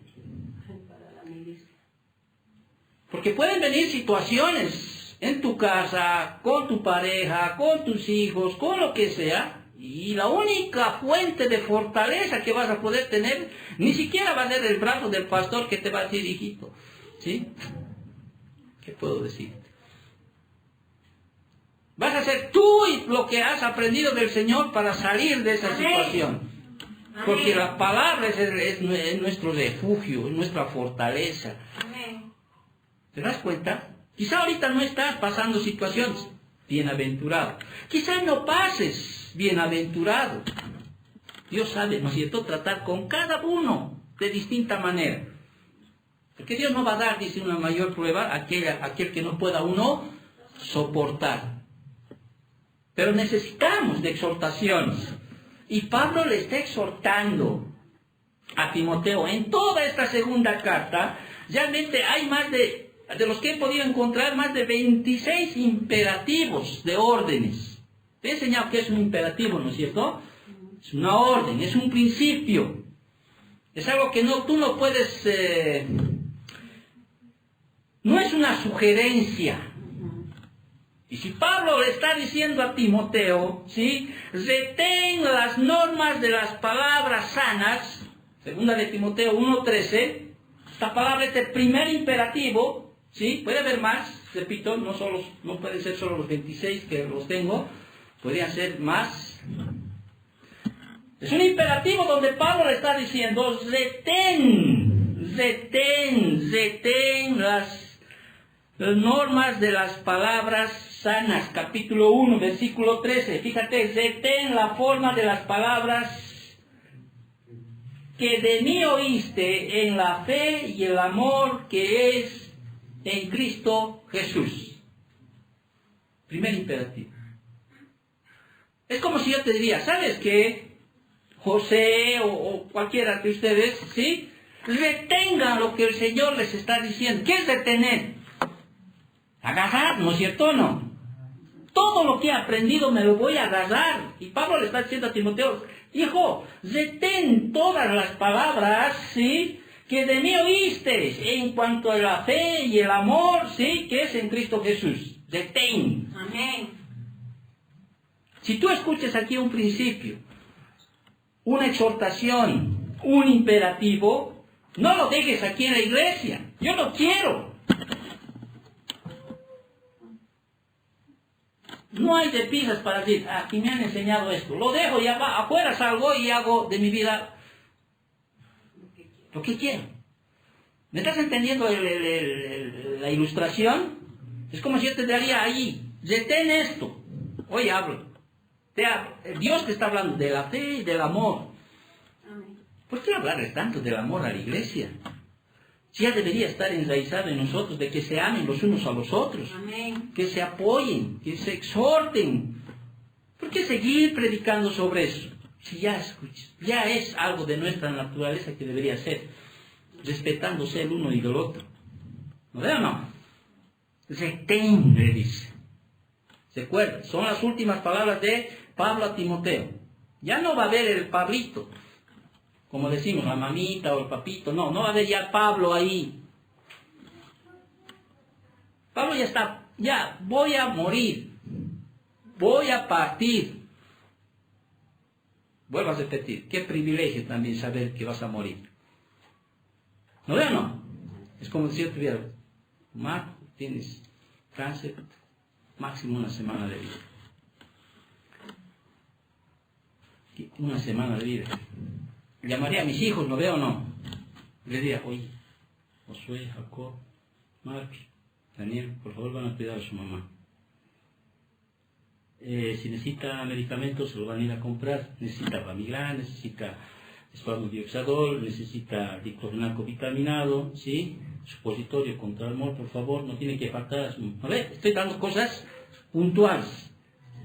A: Porque pueden venir situaciones en tu casa, con tu pareja, con tus hijos, con lo que sea. Y la única fuente de fortaleza que vas a poder tener, ni siquiera va a ser el brazo del pastor que te va a decir, hijito. ¿Sí? ¿Qué puedo decir? Vas a hacer tú lo que has aprendido del Señor para salir de esa situación. Porque la palabra es nuestro refugio, es nuestra fortaleza. ¿Te das cuenta? Quizá ahorita no estás pasando situaciones. Bienaventurado. Quizá no pases bienaventurado. Dios sabe, ¿no es cierto?, tratar con cada uno de distinta manera. Porque Dios no va a dar, dice, una mayor prueba a aquel que no pueda uno soportar. Pero necesitamos de exhortaciones. Y Pablo le está exhortando a Timoteo en toda esta segunda carta. Realmente hay más de los que he podido encontrar, más de 26 imperativos de órdenes. Te he enseñado que es un imperativo, ¿no es cierto? Es una orden, es un principio. Es algo que tú no puedes... no es una sugerencia. Y si Pablo le está diciendo a Timoteo, ¿sí?, retén las normas de las palabras sanas, segunda de Timoteo 1:13, esta palabra es el primer imperativo. ¿Sí? Puede haber más, repito, no pueden ser solo los 26 que los tengo, podrían ser más. Es un imperativo donde Pablo le está diciendo, retén las normas de las palabras sanas. Capítulo 1, versículo 13. Fíjate, retén la forma de las palabras que de mí oíste en la fe y el amor que es en Cristo Jesús. Primer imperativo. Es como si yo te diría, ¿sabes qué? José o cualquiera de ustedes, ¿sí?, retengan lo que el Señor les está diciendo. ¿Qué es retener? Agarrar, ¿no es cierto o no? Todo lo que he aprendido me lo voy a agarrar. Y Pablo le está diciendo a Timoteo, hijo, retén todas las palabras, ¿sí?, que de mí oíste en cuanto a la fe y el amor, sí, que es en Cristo Jesús. Retén.
C: Amén.
A: Si tú escuchas aquí un principio, una exhortación, un imperativo, no lo dejes aquí en la iglesia. Yo no quiero. No hay de pisas para decir, aquí me han enseñado esto. Lo dejo y afuera salgo y hago de mi vida lo que quiero. ¿Me estás entendiendo la ilustración? Es como si yo te daría ahí, retén esto. Hoy hablo. Dios te está hablando de la fe y del amor. ¿Por qué hablarles tanto del amor a la iglesia? Si ya debería estar enraizado en nosotros, de que se amen los unos a los otros.
C: Amén.
A: Que se apoyen, que se exhorten. ¿Por qué seguir predicando sobre eso? Si ya escuchas, ya es algo de nuestra naturaleza que debería ser, respetándose el uno y el otro. ¿No ve o no? Retén, le dice. ¿Se acuerda? Son las últimas palabras de Pablo a Timoteo. Ya no va a haber el Pablito, como decimos, la mamita o el papito. No va a haber ya Pablo ahí. Pablo ya está, ya voy a morir, voy a partir. Vuelvo a repetir, qué privilegio también saber que vas a morir. ¿No ve o no? Es como si yo tuviera, Marco, tienes cáncer, máximo una semana de vida. Una semana de vida. Llamaría a mis hijos, ¿no veo o no? Le diría, oye, Josué, Jacob, Marcos, Daniel, por favor van a cuidar a su mamá. Si necesita medicamentos, se lo van a ir a comprar. Necesita Bamigran, necesita Esparmodioxadol, necesita diclofenaco vitaminado, ¿sí? Supositorio contra el mor, por favor, no tiene que faltar. A ver, estoy dando cosas puntuales.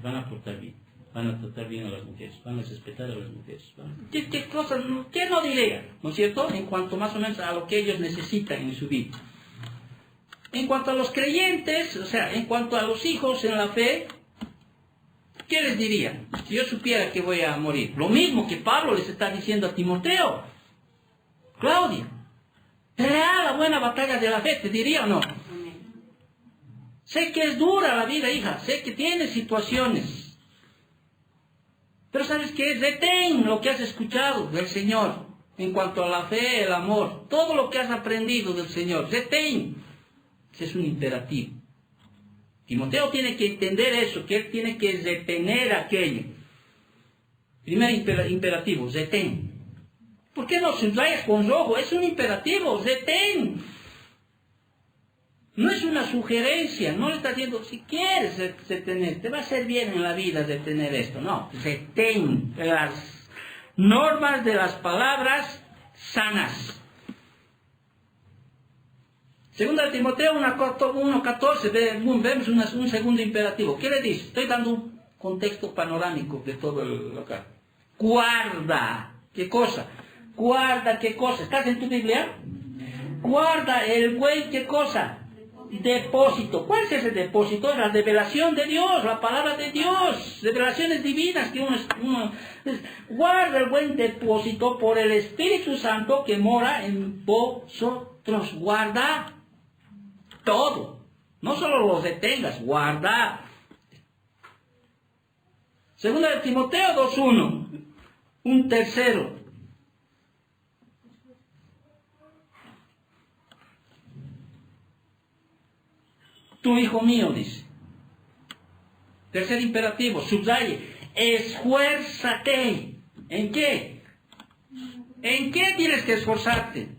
A: Van a portar bien, van a tratar bien a las mujeres, van a respetar a las mujeres. ¿Qué cosas? ¿Qué no diría? ¿No es cierto? En cuanto más o menos a lo que ellos necesitan en su vida. En cuanto a los creyentes, o sea, en cuanto a los hijos en la fe, ¿qué les diría? Si yo supiera que voy a morir. Lo mismo que Pablo les está diciendo a Timoteo. Claudia, pelea la buena batalla de la fe, ¿te diría o no? Sé que es dura la vida, hija. Sé que tienes situaciones. Pero ¿sabes qué? Retén lo que has escuchado del Señor. En cuanto a la fe, el amor. Todo lo que has aprendido del Señor. Retén. Ese es un imperativo. Timoteo tiene que entender eso, que él tiene que retener aquello. Primer imperativo, retén. ¿Por qué no subrayas con rojo? Es un imperativo, retén. No es una sugerencia, no le está diciendo, si quieres retener, te va a hacer bien en la vida retener esto. No, retén las normas de las palabras sanas. Segunda de Timoteo 1:14, vemos un segundo imperativo. ¿Qué le dice? Estoy dando un contexto panorámico de todo el local. Guarda. ¿Qué cosa? Guarda, ¿qué cosa? ¿Estás en tu Biblia? Guarda el buen, ¿qué cosa? Depósito. ¿Cuál es ese depósito? La revelación de Dios, la palabra de Dios, revelaciones divinas que uno guarda el buen depósito por el Espíritu Santo que mora en vosotros. Guarda todo. No solo los detengas, guarda. Segunda de Timoteo 2:1. Un tercero. Tu hijo mío, dice. Tercer imperativo, subraye. Esfuérzate. ¿En qué? ¿En qué tienes que esforzarte?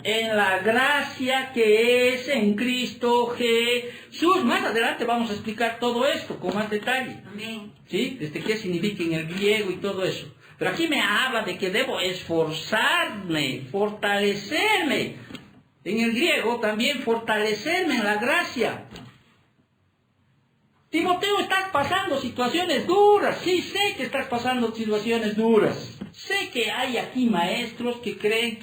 A: En la gracia que es en Cristo Jesús. Más adelante vamos a explicar todo esto con más detalle.
C: Amén.
A: ¿Sí? Desde qué significa en el griego y todo eso. Pero aquí me habla de que debo esforzarme, fortalecerme. En el griego también fortalecerme en la gracia. Timoteo, estás pasando situaciones duras. Sí, sé que estás pasando situaciones duras. Sé que hay aquí maestros que creen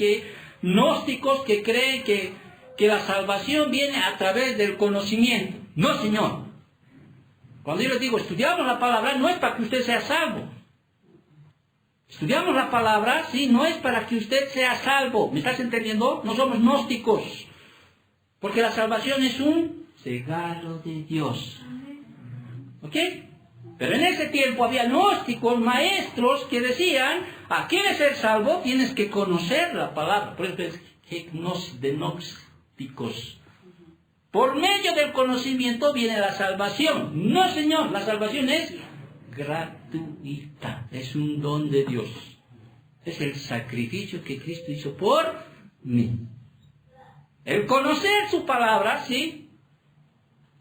A: gnósticos que creen que la salvación viene a través del conocimiento. No, señor. Cuando yo les digo, estudiamos la palabra, no es para que usted sea salvo. Estudiamos la palabra, sí, no es para que usted sea salvo. ¿Me estás entendiendo? No somos gnósticos. Porque la salvación es un regalo de Dios. ¿Ok? Pero en ese tiempo había gnósticos, maestros que decían, ¿quieres ser salvo? Tienes que conocer la palabra. Por eso es de gnósticos. Por medio del conocimiento viene la salvación. No, señor, la salvación es gratuita. Es un don de Dios. Es el sacrificio que Cristo hizo por mí. El conocer su palabra, sí,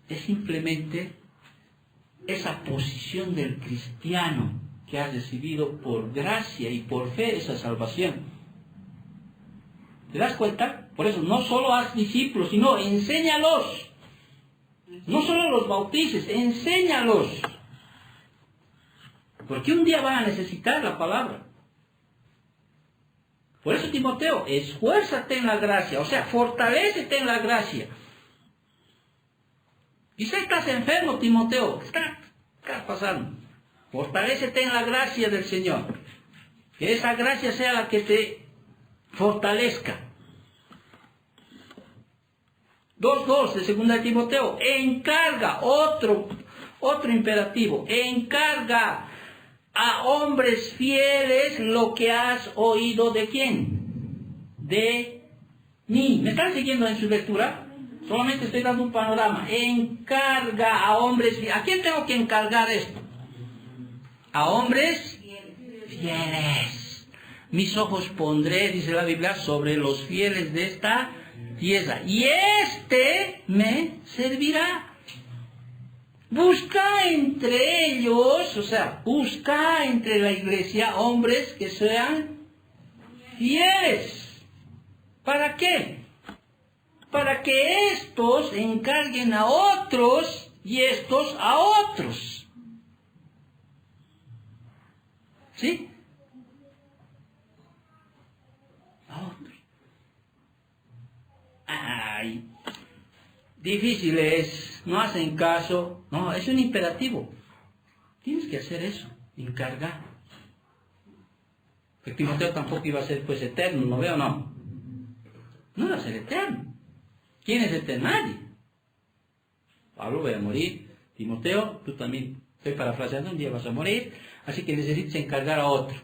A: es simplemente esa posición del cristiano que ha recibido por gracia y por fe esa salvación. ¿Te das cuenta? Por eso no solo haz discípulos, sino enséñalos. No solo los bautices, enséñalos. Porque un día van a necesitar la palabra. Por eso, Timoteo, esfuérzate en la gracia, o sea, fortalécete en la gracia. Quizá estás enfermo, Timoteo, ¿qué está pasando? Fortalécete en la gracia del Señor. Que esa gracia sea la que te fortalezca. 2:2 de 2 de Timoteo, encarga, otro imperativo, encarga a hombres fieles lo que has oído de quién, de mí. ¿Me están siguiendo en su lectura? Solamente estoy dando un panorama. Encarga a hombres fieles. ¿A quién tengo que encargar esto? A hombres fieles. Mis ojos pondré, dice la Biblia, sobre los fieles de esta tierra, y me servirá. Busca entre ellos, o sea, busca entre la iglesia hombres que sean fieles. ¿Para qué? Para que estos encarguen a otros y estos a otros. ¿Sí? A otros. Ay, difícil es, no hacen caso. No, es un imperativo. Tienes que hacer eso, encargar. Que Timoteo tampoco iba a ser pues eterno, ¿no veo? No. No iba a ser eterno. ¿Quién es eterno? Nadie. Pablo va a morir. Timoteo, tú también, estoy parafraseando, un día vas a morir. Así que necesitas encargar a otro.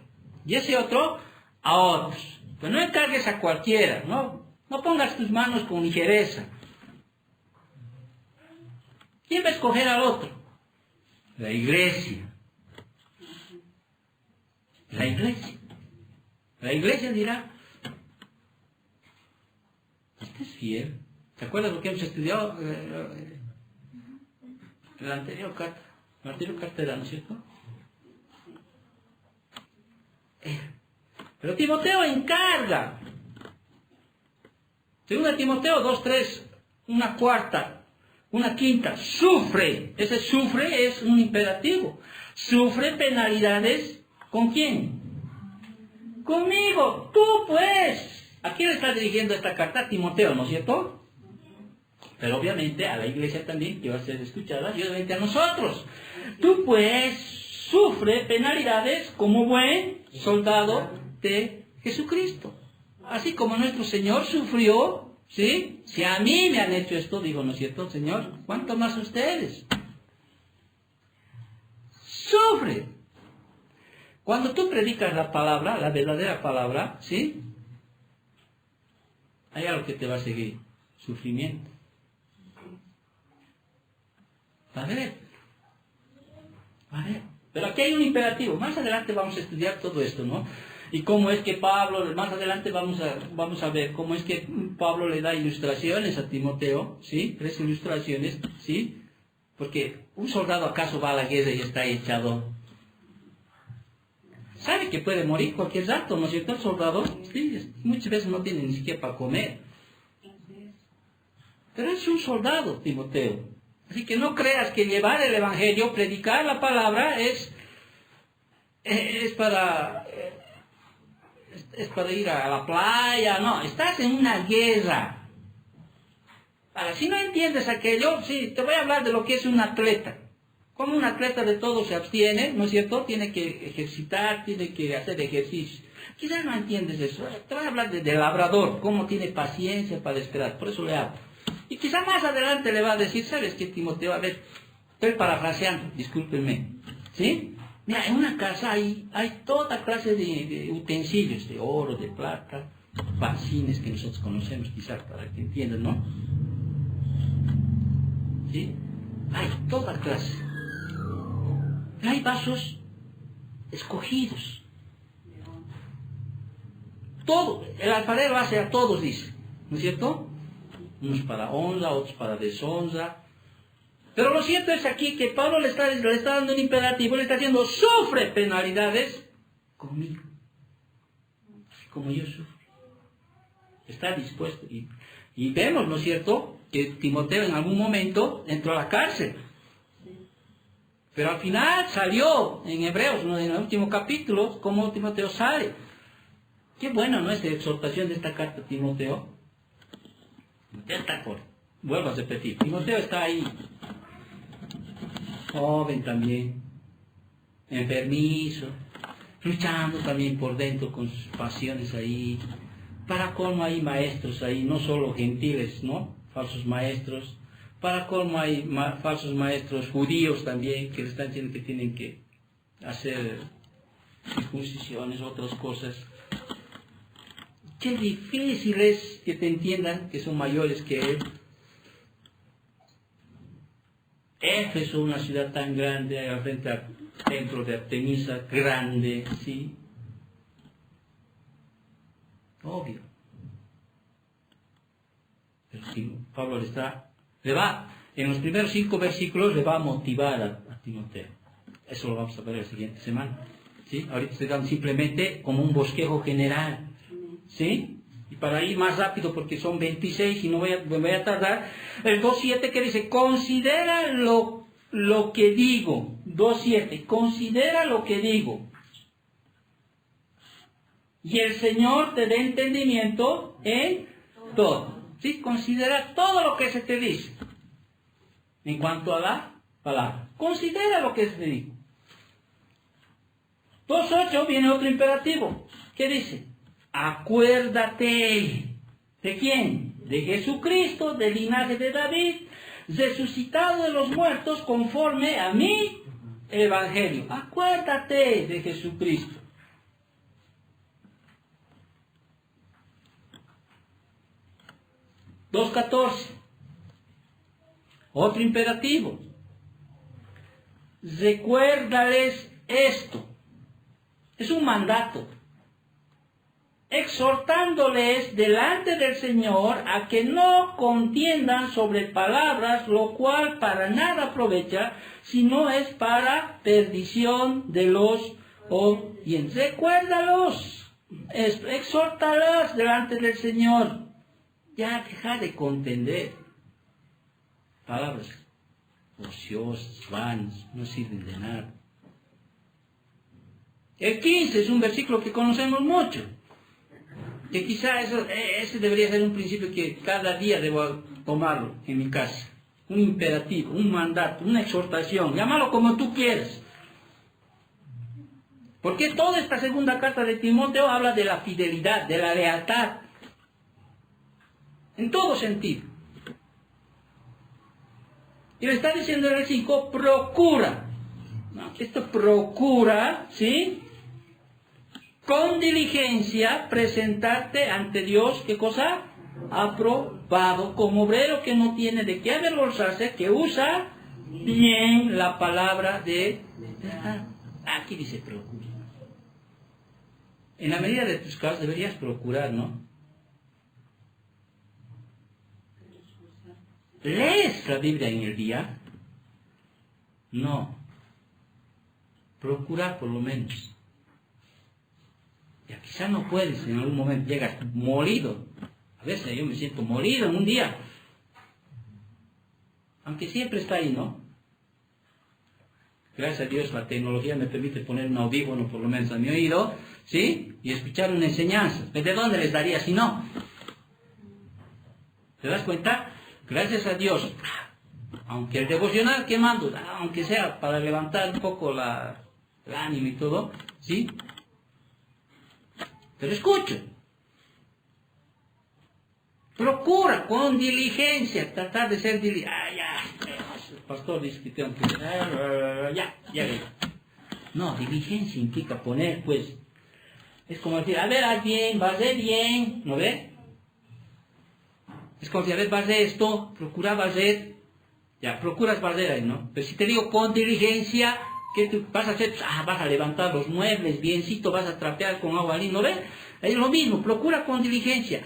A: Y ese otro, a otros. Pues no encargues a cualquiera, ¿no? No pongas tus manos con ligereza. ¿Quién va a escoger al otro? La iglesia. La iglesia. La iglesia dirá, este es fiel. ¿Te acuerdas lo que hemos estudiado? La anterior carta. La anterior carta era, ¿no es cierto? Pero Timoteo encarga. Según Timoteo 2:3, una cuarta, una quinta, sufre. Ese sufre es un imperativo. Sufre penalidades, ¿con quién? Conmigo. Tú pues. ¿A quién está dirigiendo esta carta? A Timoteo, ¿no es cierto? Pero obviamente a la iglesia también, que va a ser escuchada, y obviamente a nosotros. Tú pues sufre penalidades como buen soldado de Jesucristo. Así como nuestro Señor sufrió, ¿sí? Si a mí me han hecho esto, digo, ¿no es cierto, Señor? ¿Cuánto más ustedes? Sufre. Cuando tú predicas la palabra, la verdadera palabra, ¿sí? Hay algo que te va a seguir. Sufrimiento. A ver. Pero aquí hay un imperativo. Más adelante vamos a estudiar todo esto, ¿no? Y cómo es que Pablo, más adelante vamos a ver cómo es que Pablo le da ilustraciones a Timoteo, ¿sí? 3 ilustraciones, ¿sí? Porque un soldado acaso va a la guerra y está echado. Sabe que puede morir cualquier rato, ¿no es cierto? El soldado, sí, muchas veces no tiene ni siquiera para comer. Pero es un soldado, Timoteo. Así que no creas que llevar el evangelio, predicar la palabra es para ir a la playa. No, estás en una guerra. Ahora, si no entiendes aquello, sí, te voy a hablar de lo que es un atleta. Como un atleta de todo se abstiene, ¿no es cierto? Tiene que ejercitar, tiene que hacer ejercicio. Quizás no entiendes eso. Te voy a hablar del labrador, cómo tiene paciencia para esperar. Por eso le hablo. Y quizá más adelante le va a decir, ¿sabes qué, Timoteo? A ver, estoy parafraseando, discúlpenme. ¿Sí? Mira, en una casa hay toda clase de utensilios, de oro, de plata, bacines que nosotros conocemos, quizás para que entiendan, ¿no? ¿Sí? Hay toda clase. Hay vasos escogidos. Todo, el alfarero hace a todos, dice, ¿no es cierto? Unos para honra, otros para deshonra. Pero lo cierto es aquí que Pablo le está dando un imperativo, le está diciendo, sufre penalidades conmigo. Como yo sufro. Está dispuesto. Y vemos, ¿no es cierto?, que Timoteo en algún momento entró a la cárcel. Pero al final salió en Hebreos, ¿no? En el último capítulo, como Timoteo sale. Qué bueno, ¿no? Esta exhortación de esta carta a Timoteo. Timoteo está por... Vuelvo a repetir, Timoteo está ahí. Joven también. Enfermizo. Luchando también por dentro con sus pasiones ahí. Para colmo hay maestros ahí, no solo gentiles, ¿no? Falsos maestros. Para colmo hay falsos maestros judíos también, que le están diciendo que tienen que hacer circuncisiones, otras cosas. Qué difícil es que te entiendan que son mayores que él. Éfeso, una ciudad tan grande, al frente al templo de Artemisa, grande, ¿sí? Obvio. Pero sí, Pablo le va, en los primeros 5 versículos le va a motivar a Timoteo. Eso lo vamos a ver la siguiente semana. ¿Sí? Ahorita se dan simplemente como un bosquejo general. ¿Sí? Y para ir más rápido, porque son 26 y no me voy a tardar, el 2.7 que dice, considera lo que digo. 2.7, considera lo que digo. Y el Señor te dé entendimiento en todo. ¿Sí? Considera todo lo que se te dice. En cuanto a la palabra. Considera lo que se te dice. 2.8 viene otro imperativo. ¿Qué dice? Acuérdate. ¿De quién? De Jesucristo, del linaje de David, resucitado de los muertos conforme a mi evangelio. Acuérdate de Jesucristo. (2.14) otro imperativo. Recuérdales esto. Es un mandato. Exhortándoles delante del Señor a que no contiendan sobre palabras, lo cual para nada aprovecha, sino es para perdición de los oyentes. Recuérdalos, exhórtalos delante del Señor. Ya deja de contender. Palabras ociosas, vanas, no sirven de nada. El 15 es un versículo que conocemos mucho. Que quizá ese debería ser un principio que cada día debo tomarlo en mi casa. Un imperativo, un mandato, una exhortación. Llámalo como tú quieras. Porque toda esta segunda carta de Timoteo habla de la fidelidad, de la lealtad. En todo sentido. Y le está diciendo en el 5, procura. ¿No? Esto procura, ¿sí? Con diligencia presentarte ante Dios, ¿qué cosa? Aprobado, como obrero que no tiene de qué avergonzarse, que usa bien la palabra de verdad. Aquí dice procura. En la medida de tus casos deberías procurar, ¿no? ¿Lees la Biblia en el día? No. Procura por lo menos. Ya quizá no puedes, en algún momento llegas molido. A veces yo me siento molido en un día. Aunque siempre está ahí, ¿no? Gracias a Dios la tecnología me permite poner un audífono por lo menos a mi oído, ¿sí? Y escuchar una enseñanza. ¿De dónde les daría si no? ¿Te das cuenta? Gracias a Dios. Aunque el devocional que mando, aunque sea para levantar un poco el ánimo y todo, ¿sí? Pero escucho. Procura con diligencia, tratar de ser diligente. El pastor dice que tengo que... Ya. No, diligencia implica poner, pues... Es como decir, a ver, haz bien, vas de bien, ¿no ves? Es como si, a ver, vas de esto, procura barrer. Ya, procuras barrer ahí, ¿no? Pero si te digo con diligencia, ¿qué tú vas a hacer? Vas a levantar los muebles, biencito, vas a trapear con agua limpia, ¿no ves? Es lo mismo, procura con diligencia.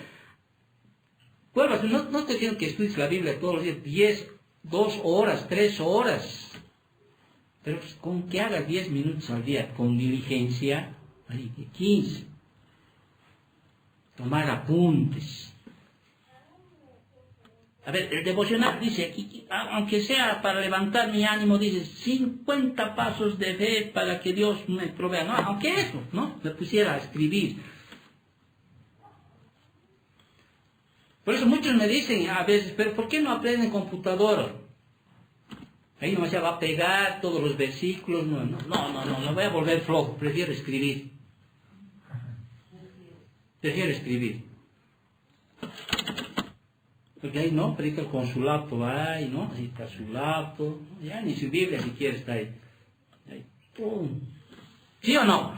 A: No te quiero que estudies la Biblia todos los días, 10, 2 horas, 3 horas. Pero pues, con que hagas 10 minutos al día con diligencia, ahí, 15. Tomar apuntes. A ver, el devocional dice aquí, aunque sea para levantar mi ánimo, dice 50 pasos de fe para que Dios me provea. No, aunque eso, ¿no? Me pusiera a escribir. Por eso muchos me dicen a veces, pero ¿por qué no aprenden computadora? Ahí nomás ya va a pegar todos los versículos. No, lo voy a volver flojo, prefiero escribir. Prefiero escribir. Porque ahí no, predica con su laptop ahí, ¿no? Ahí está su laptop, ya ni su Biblia si quiere está ahí. Ahí, ¡pum! ¿Sí o no?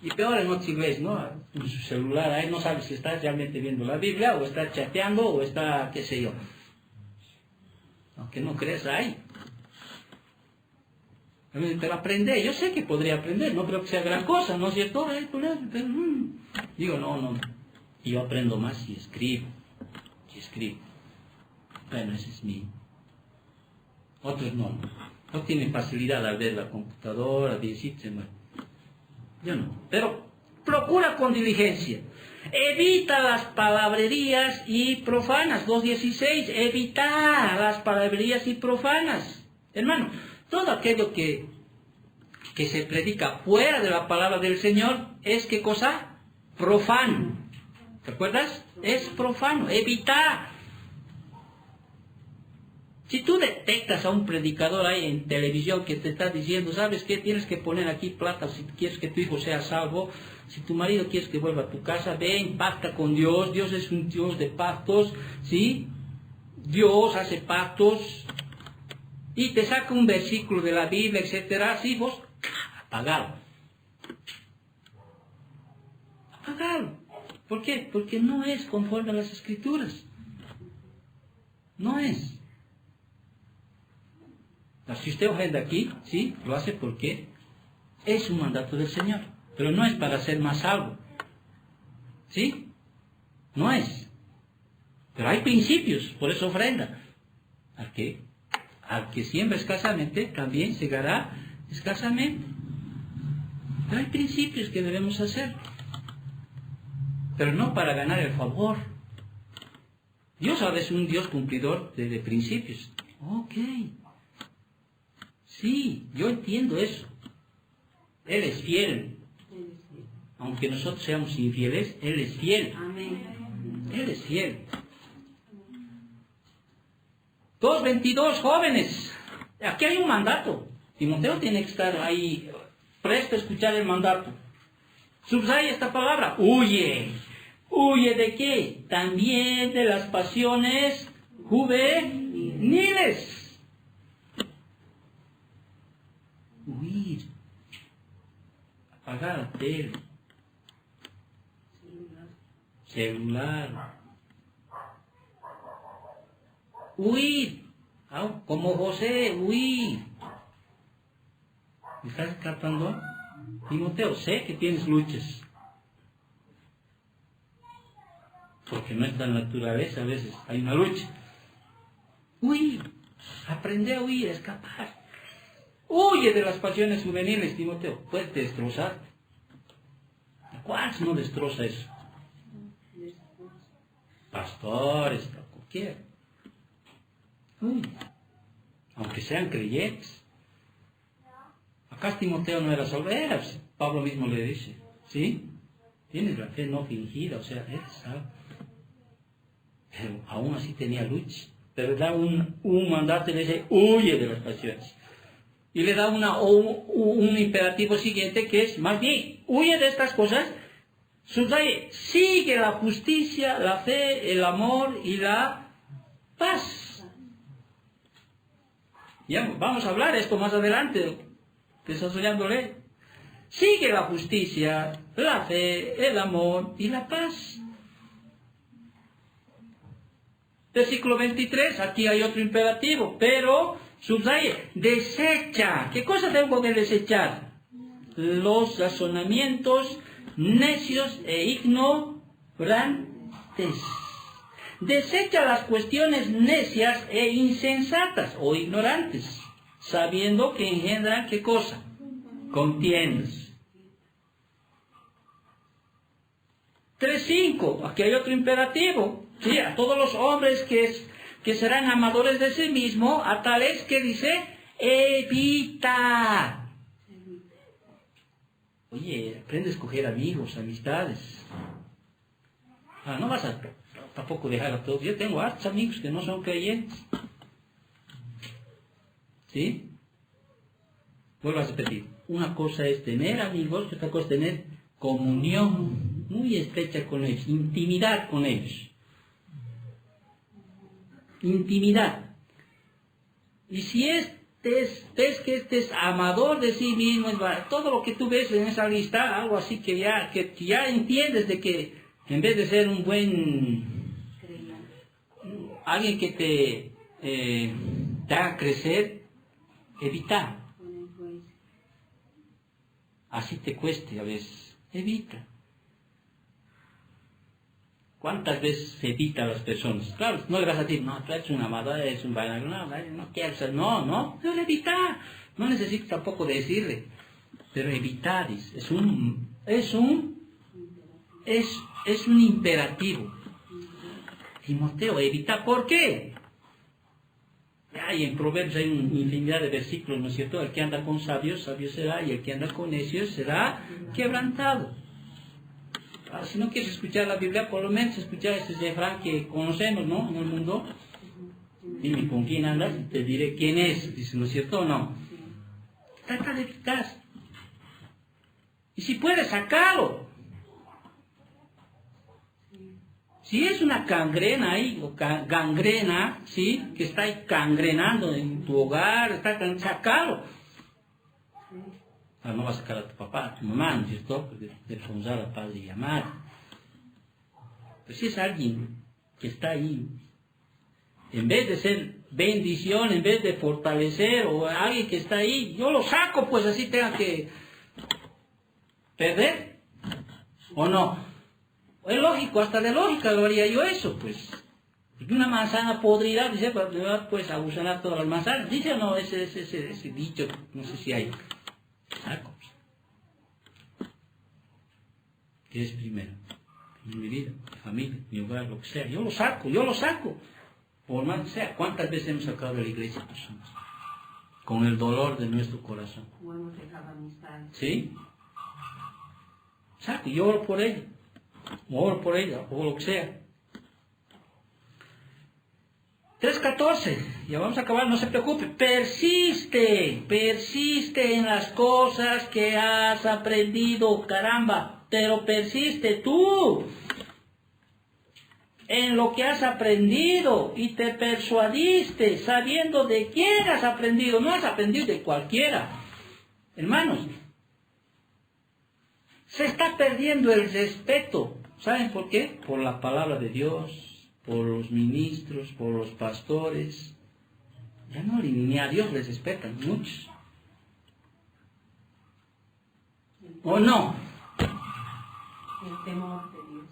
A: Y peor en otros inglés, ¿no? En su celular ahí no sabe si está realmente viendo la Biblia o está chateando o está, qué sé yo. Aunque no crees ahí. Pero aprender, yo sé que podría aprender, no creo que sea gran cosa, ¿no es cierto? Pero, digo, no. Y yo aprendo más si escribo. Bueno, ese es mío. Otros no tienen facilidad al ver la computadora, yo no. Pero procura con diligencia. Evita las palabrerías y profanas. 2.16. Evita las palabrerías y profanas. Hermano, todo aquello que se predica fuera de la palabra del Señor es, ¿qué cosa? Profano. ¿Te acuerdas? Es profano. Evita. Si tú detectas a un predicador ahí en televisión que te está diciendo, ¿sabes qué? Tienes que poner aquí plata si quieres que tu hijo sea salvo. Si tu marido quieres que vuelva a tu casa, ven, pacta con Dios. Dios es un Dios de pactos, ¿sí? Dios hace pactos. Y te saca un versículo de la Biblia, etcétera. Sí, vos, apagado. Apagado. ¿Por qué? Porque no es conforme a las Escrituras. No es. Si usted ofende aquí, sí, lo hace porque es un mandato del Señor, pero no es para ser más salvo, ¿sí? No es. Pero hay principios, por eso ofrenda. Al que siembra escasamente, también segará escasamente. Pero hay principios que debemos hacer, pero no para ganar el favor. Dios ahora es un Dios cumplidor de principios. Ok. Sí, yo entiendo eso. Él es fiel. Aunque nosotros seamos infieles, Él es fiel.
C: Amén.
A: Él es fiel. 2.22, jóvenes. Aquí hay un mandato. Timoteo tiene que estar ahí presto a escuchar el mandato. Subraya esta palabra. Huye. ¿Huye de qué? También de las pasiones juveniles. Huir, apagar la tele, celular, huir, como José, huir. ¿Me estás captando? Timoteo, sé que tienes luchas, porque nuestra naturaleza a veces hay una lucha. Huir, aprende a huir, a escapar. Huye de las pasiones juveniles, Timoteo. Puedes destrozar. ¿Cuál no destroza eso? Pastores, cualquiera. Aunque sean creyentes. Acá Timoteo no era salvo, Pablo mismo le dice, ¿sí? Tienes la fe no fingida, o sea, eres salvo. Pero aún así tenía lucha. Pero da un mandato y le dice, huye de las pasiones. Y le da un imperativo siguiente que es, más bien, huye de estas cosas, subraye, sigue la justicia, la fe, el amor y la paz. Ya, vamos a hablar esto más adelante, desarrollándole. Sigue la justicia, la fe, el amor y la paz. Versículo 23, aquí hay otro imperativo, pero subraye, desecha. ¿Qué cosa tengo que desechar? Los razonamientos necios e ignorantes. Desecha las cuestiones necias e insensatas o ignorantes, sabiendo que engendran, ¿qué cosa? Contiendas. 3.5, aquí hay otro imperativo. Sí, a todos los hombres que serán amadores de sí mismo, a tales que dice, evita. Oye, aprende a escoger amigos, amistades. No vas a tampoco dejar a todos. Yo tengo hartos amigos que no son creyentes. ¿Sí? Vuelvo a repetir. Una cosa es tener amigos, otra cosa es tener comunión muy estrecha con ellos, intimidad con ellos. Intimidad. Y si ves que este es amador de sí mismo, todo lo que tú ves en esa lista, algo así que ya entiendes de que en vez de ser un buen, alguien que te haga crecer, evita. Así te cueste a veces, evita. ¿Cuántas veces se evita a las personas? Claro, no le vas a decir, no, tú eres una amadora, eres un bailarín, no quiero ser, no, evita. No necesito tampoco decirle, pero evitar es un imperativo. Timoteo, evita, ¿por qué? Y en Proverbios hay una infinidad de versículos, ¿no es cierto? El que anda con sabios, sabio será, y el que anda con necios será quebrantado. Si no quieres escuchar la Biblia, por lo menos escuchar ese refrán que conocemos, ¿no? En el mundo. Dime con quién andas y te diré quién es, dice, ¿no es cierto o no? Trata de evitar. Y si puedes, sacarlo. Si es una gangrena ahí, o gangrena, ¿sí? Que está ahí gangrenando en tu hogar, sacalo. No vas a sacar a tu papá, a tu mamá, ¿no es cierto? De fonzar a padre y a madre. Pero si es alguien que está ahí, en vez de ser bendición, en vez de fortalecer, o alguien que está ahí, yo lo saco, pues así tenga que perder, ¿o no? Es lógico, hasta de lógica lo haría yo eso, pues. Porque una manzana podrida, dice, pues a gusanar todas las manzanas. Dice o no, ese dicho, no sé si hay. Saco. ¿Qué es primero? Mi vida, mi familia, mi hogar, lo que sea. Yo lo saco. Por más que sea, ¿cuántas veces hemos sacado de la iglesia personas? Con el dolor de nuestro corazón. ¿Sí? Saco, yo oro por ella. O lo que sea. 3:14, ya vamos a acabar, no se preocupe. Persiste en las cosas que has aprendido, caramba, pero persiste tú en lo que has aprendido y te persuadiste sabiendo de quién has aprendido, no has aprendido de cualquiera. Hermanos, se está perdiendo el respeto. ¿Saben por qué? Por la palabra de Dios, por los ministros, por los pastores. Ya no, ni a Dios les respetan muchos. ¿O no?
C: El temor de Dios.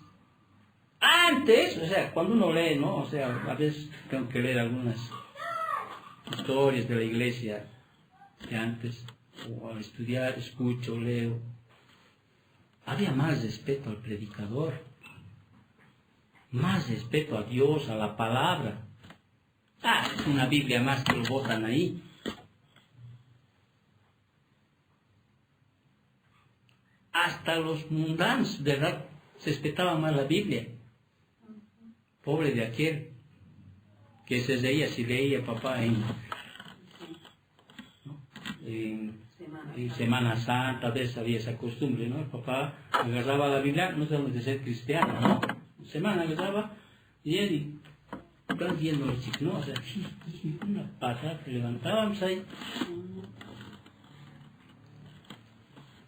A: Antes, o sea, cuando uno lee, ¿no? O sea, a veces tengo que leer algunas historias de la iglesia de antes, o al estudiar, escucho, leo. Había más respeto al predicador, más respeto a Dios, a la palabra. Es una Biblia más que lo botan ahí. Hasta los mundanos, ¿verdad? Se respetaba más la Biblia. Pobre de aquel que se reía si leía papá en Semana Santa, a veces había esa costumbre, ¿no? El papá agarraba la Biblia, no sabemos de ser cristiano, ¿no? Semana agarraba y él, están viendo los chicos, ¿no? O sea, una pata que levantábamos ahí.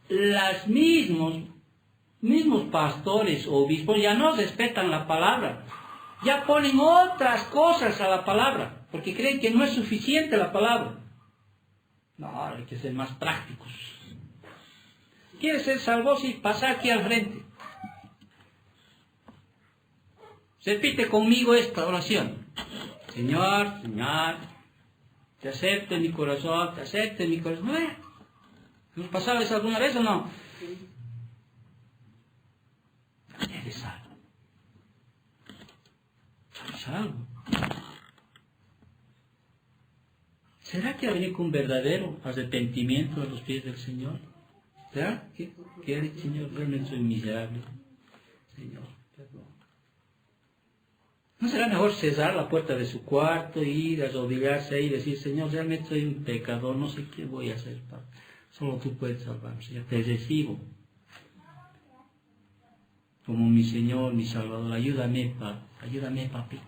A: Los mismos pastores o obispos ya no respetan la palabra, ya ponen otras cosas a la palabra, porque creen que no es suficiente la palabra. No, hay que ser más prácticos. ¿Quieres ser salvo? Sí, pasa aquí al frente. Repite conmigo esta oración. Señor, te acepto en mi corazón, ¿No? ¿Nos pasaba eso alguna vez o no? Eres salvo. salvo. ¿Será que ha venido con verdadero arrepentimiento a los pies del Señor? ¿Será que ha dicho, Señor, realmente soy miserable? Señor, perdón. ¿No será mejor cerrar la puerta de su cuarto, ir a arrodillarse ahí y decir, Señor, realmente soy un pecador, no sé qué voy a hacer, Padre. Solo tú puedes salvarme, Señor, te recibo como mi Señor, mi Salvador. Ayúdame, Padre, ayúdame, Papi.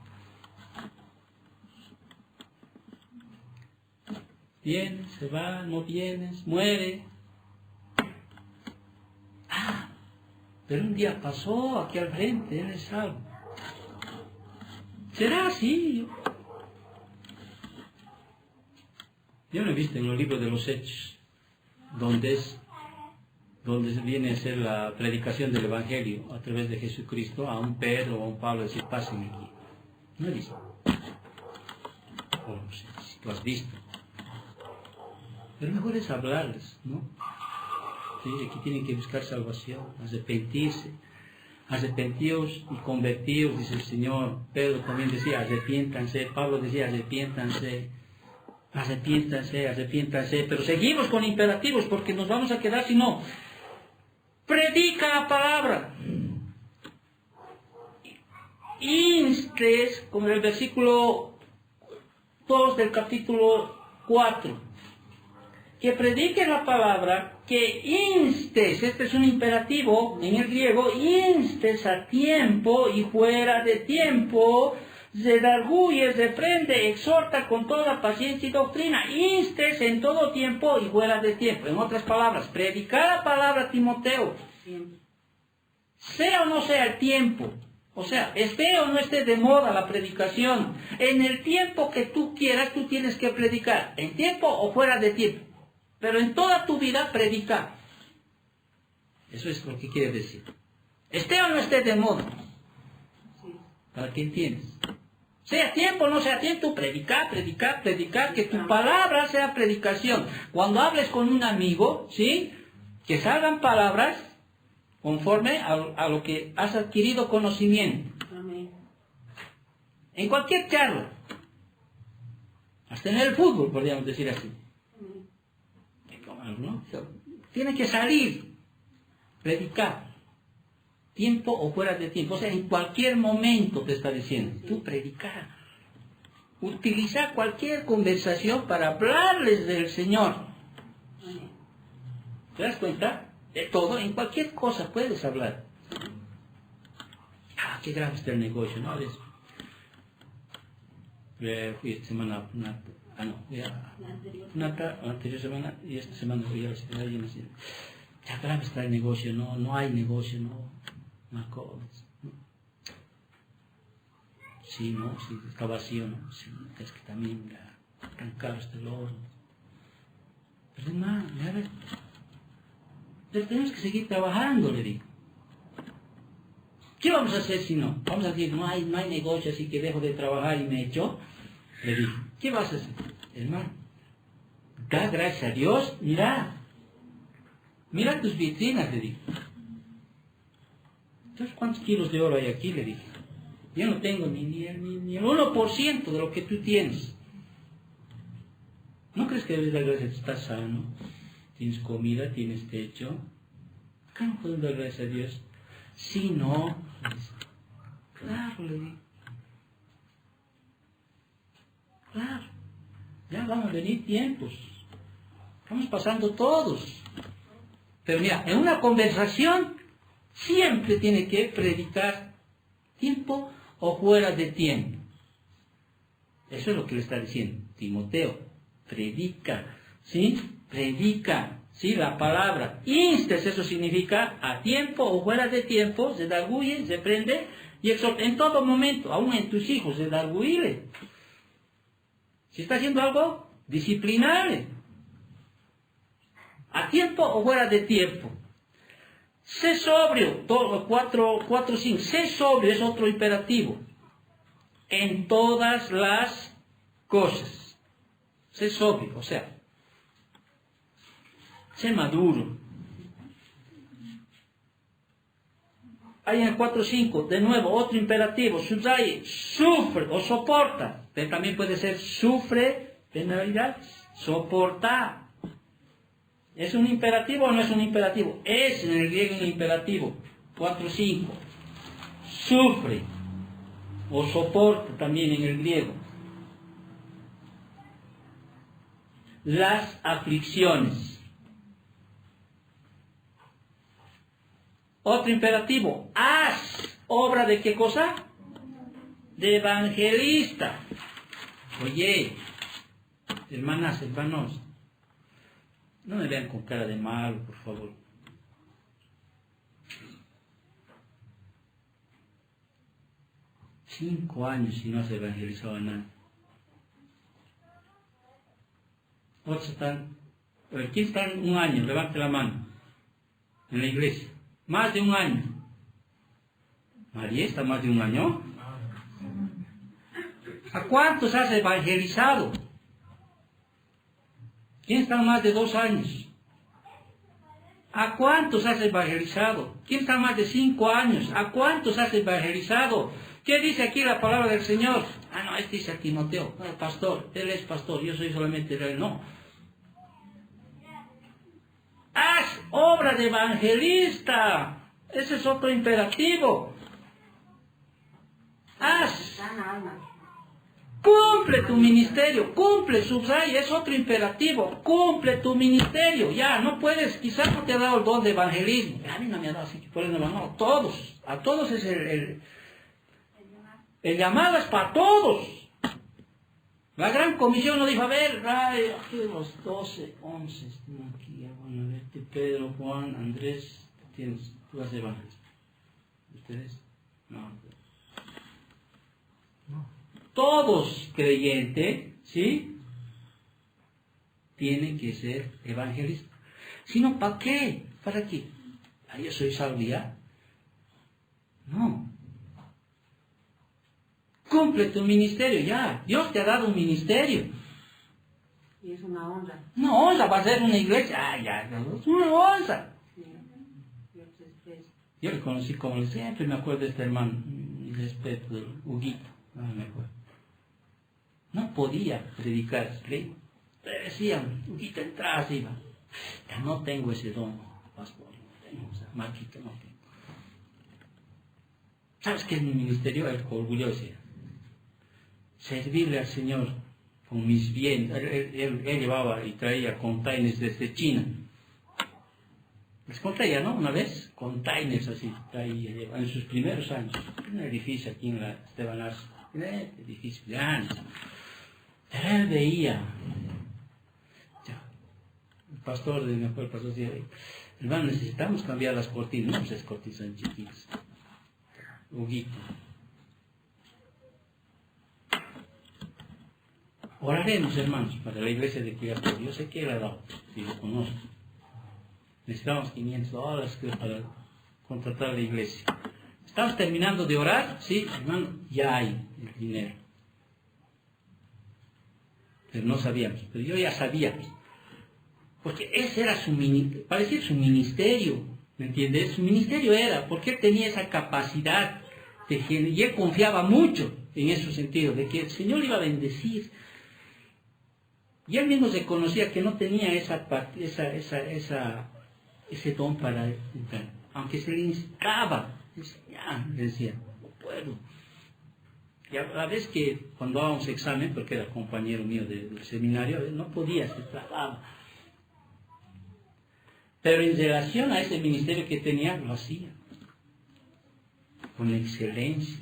A: Vienes, se va, no vienes, muere. Ah, pero un día pasó aquí al frente, Él es salvo. ¿Será así? Yo no he visto en los libros de los Hechos donde viene a ser la predicación del Evangelio a través de Jesucristo a un Pedro o a un Pablo decir, pasen aquí. No he visto. O no sé si tú has visto. Pero mejor es hablarles, ¿no? Sí, aquí tienen que buscar salvación, arrepentirse. Arrepentíos y convertíos, dice el Señor. Pedro también decía, arrepiéntanse. Pablo decía, arrepiéntanse. Arrepiéntanse, arrepiéntanse. Pero seguimos con imperativos porque nos vamos a quedar si no. Predica la palabra. Instes, como en el versículo 2 del capítulo 4. Que predique la palabra, que instes, este es un imperativo en el griego, instes a tiempo y fuera de tiempo, redarguye, reprende, exhorta con toda paciencia y doctrina, instes en todo tiempo y fuera de tiempo. En otras palabras, predicar la palabra, Timoteo, sea o no sea el tiempo, o sea, esté o no esté de moda la predicación, en el tiempo que tú quieras, tú tienes que predicar, en tiempo o fuera de tiempo. Pero en toda tu vida predicar. Eso es lo que quiere decir. Esté o no esté de moda. Para que entiendas. Sea tiempo o no sea tiempo, predicar, predicar, predicar. Que tu palabra sea predicación. Cuando hables con un amigo, ¿sí? Que salgan palabras conforme a lo que has adquirido conocimiento.
C: Amén.
A: En cualquier charla. Hasta en el fútbol, podríamos decir así. ¿No? Tiene que salir, predicar, tiempo o fuera de tiempo, o sea, en cualquier momento te está diciendo, tú predicar, utilizar cualquier conversación para hablarles del Señor. ¿Te das cuenta? De todo, en cualquier cosa puedes hablar. Ah, qué grave está el negocio, ¿no? Fui esta semana una anterior semana y esta semana voy a la ciudad y me ya grave está el negocio, no hay negocio, no sí, está vacío, no, sí, es que también tan caro este oro. Pero hermano, tenemos que seguir trabajando, le digo. ¿Qué vamos a hacer si no? Vamos a decir, no hay negocio, así que dejo de trabajar y me echo. Le dije, ¿qué vas a hacer? Hermano, da gracias a Dios, mira tus vitrinas, le dije. ¿Sabes cuántos kilos de oro hay aquí? Le dije. Yo no tengo ni el 1% de lo que tú tienes. ¿No crees que debes dar gracias? Estás sano, tienes comida, tienes techo. ¿Acá no puedes dar gracias a Dios? Sí, no. Claro, le dije. Claro, ya van a venir tiempos. Estamos pasando todos. Pero mira, en una conversación siempre tiene que predicar tiempo o fuera de tiempo. Eso es lo que le está diciendo Timoteo. Predica, ¿sí? Predica, ¿sí? La palabra. Instes, eso significa a tiempo o fuera de tiempo, redarguye, reprende y exhorta. En todo momento, aún en tus hijos, redarguile. Si está haciendo algo, disciplinarle. A tiempo o fuera de tiempo. Sé sobrio. 4:5. Sé sobrio es otro imperativo. En todas las cosas. Sé sobrio, o sea. Sé maduro. Ahí en el 4.5, de nuevo, otro imperativo, subraye, sufre o soporta. Pero también puede ser sufre penalidades, soporta. ¿Es un imperativo o no es un imperativo? Es en el griego un imperativo. 4.5. Sufre o soporta también en el griego las aflicciones. Otro imperativo, haz obra de ¿qué cosa? De evangelista. Oye, hermanas, hermanos, no me vean con cara de malo, por favor. Cinco años y no has evangelizado a nadie. Otros están, ¿quién está en un año? Levante la mano. En la iglesia. Más de un año. María está más de un año. ¿A cuántos has evangelizado? ¿Quién está más de 2 años? ¿A cuántos has evangelizado? ¿Quién está más de 5 años? ¿A cuántos has evangelizado? ¿Qué dice aquí la palabra del Señor? Ah, no, este dice a Timoteo, no, el pastor, él es pastor, yo soy solamente él, no. Haz obra de evangelista. Ese es otro imperativo. Haz. Cumple tu ministerio, cumple, subraya, es otro imperativo, cumple tu ministerio, ya, no puedes, quizás no te ha dado el don de evangelismo, a mí no me ha dado, así que por eso no, todos, a todos es el llamado es para todos. La gran comisión nos dijo, a ver, aquí los 12, 11, están aquí, bueno, a ver, Pedro, Juan, Andrés, tú vas a evangelizar. ¿Ustedes? No. Todos creyentes, ¿sí? Tienen que ser evangelistas. Si no, ¿para qué? ¿Para qué? Ah, yo soy salvo ya. No. Cumple tu ministerio ya. Dios te ha dado un ministerio.
C: Y es una honra.
A: Una honra, va a ser una iglesia. Ah, ya, es una honra. Yo le conocí como siempre me acuerdo de este hermano, mi respeto, del Huguito. No me acuerdo. No podía predicar, le decían, Huguito, entra arriba. Ya no tengo ese don, pastor, no tengo esa marquita, no tengo. ¿Sabes qué es mi ministerio? El orgulloso. Servirle al Señor con mis bienes. Él llevaba y traía containers desde China. Les conté ya, ¿no? Una vez, containers así, traía, en sus primeros años. Un edificio aquí en la Esteban Arce. Edificio grande. Pero él veía. Ya, el pastor, me acuerdo, el pastor decía, hermano, necesitamos cambiar las cortinas. No, pues las cortinas son chiquitas. Huguito. Oraremos, hermanos, para la iglesia de Cuiabá. Yo sé que él ha dado, si lo conozco. Necesitamos $500 para contratar la iglesia. Estamos terminando de orar, sí, hermano, ya hay el dinero. Pero no sabíamos, pero yo ya sabía. Porque ese era su ministerio, parecía su ministerio, ¿me entiendes? Su ministerio era, porque él tenía esa capacidad, y él confiaba mucho en ese sentido, de que el Señor iba a bendecir. Y él mismo se conocía que no tenía ese don para entrar. Aunque se le instaba, le decía, no puedo. Y a la vez que cuando dábamos examen, porque era compañero mío del seminario, no podía, se trababa. Pero en relación a ese ministerio que tenía, lo hacía. Con excelencia.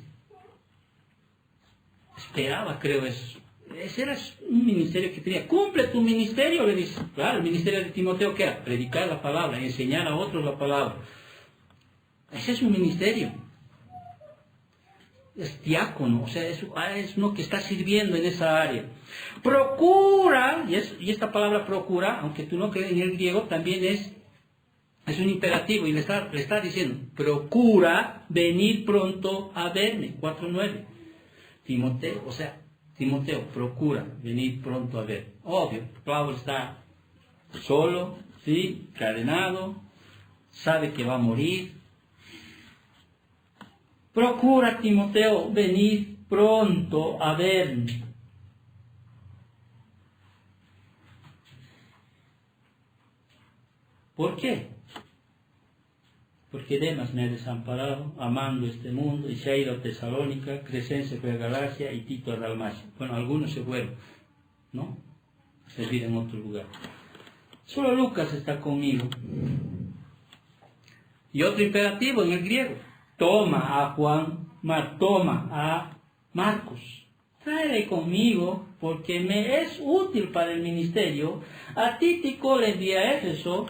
A: Esperaba, creo, eso. Ese era un ministerio que tenía. Cumple tu ministerio, le dice. Claro, el ministerio de Timoteo, ¿qué era? Predicar la palabra, enseñar a otros la palabra. Ese es un ministerio. Es diácono, o sea, es uno que está sirviendo en esa área. Procura, y esta palabra procura, aunque tú no crees en el griego, también es un imperativo, y le está diciendo, procura venir pronto a verme, 4:9. Timoteo, procura venir pronto a ver. Obvio, Pablo está solo, ¿sí? Encadenado, sabe que va a morir. Procura, Timoteo, venir pronto a verme. ¿Por qué? Porque Demas me ha desamparado, amando este mundo, y se ha ido a Tesalónica, Crescense fue a Galacia y Tito a Dalmacia. Bueno, algunos se fueron, ¿no? A servir en otro lugar. Solo Lucas está conmigo. Y otro imperativo en el griego. Toma a Juan, toma a Marcos. Tráele conmigo porque me es útil para el ministerio. A Títico le envía a Éfeso,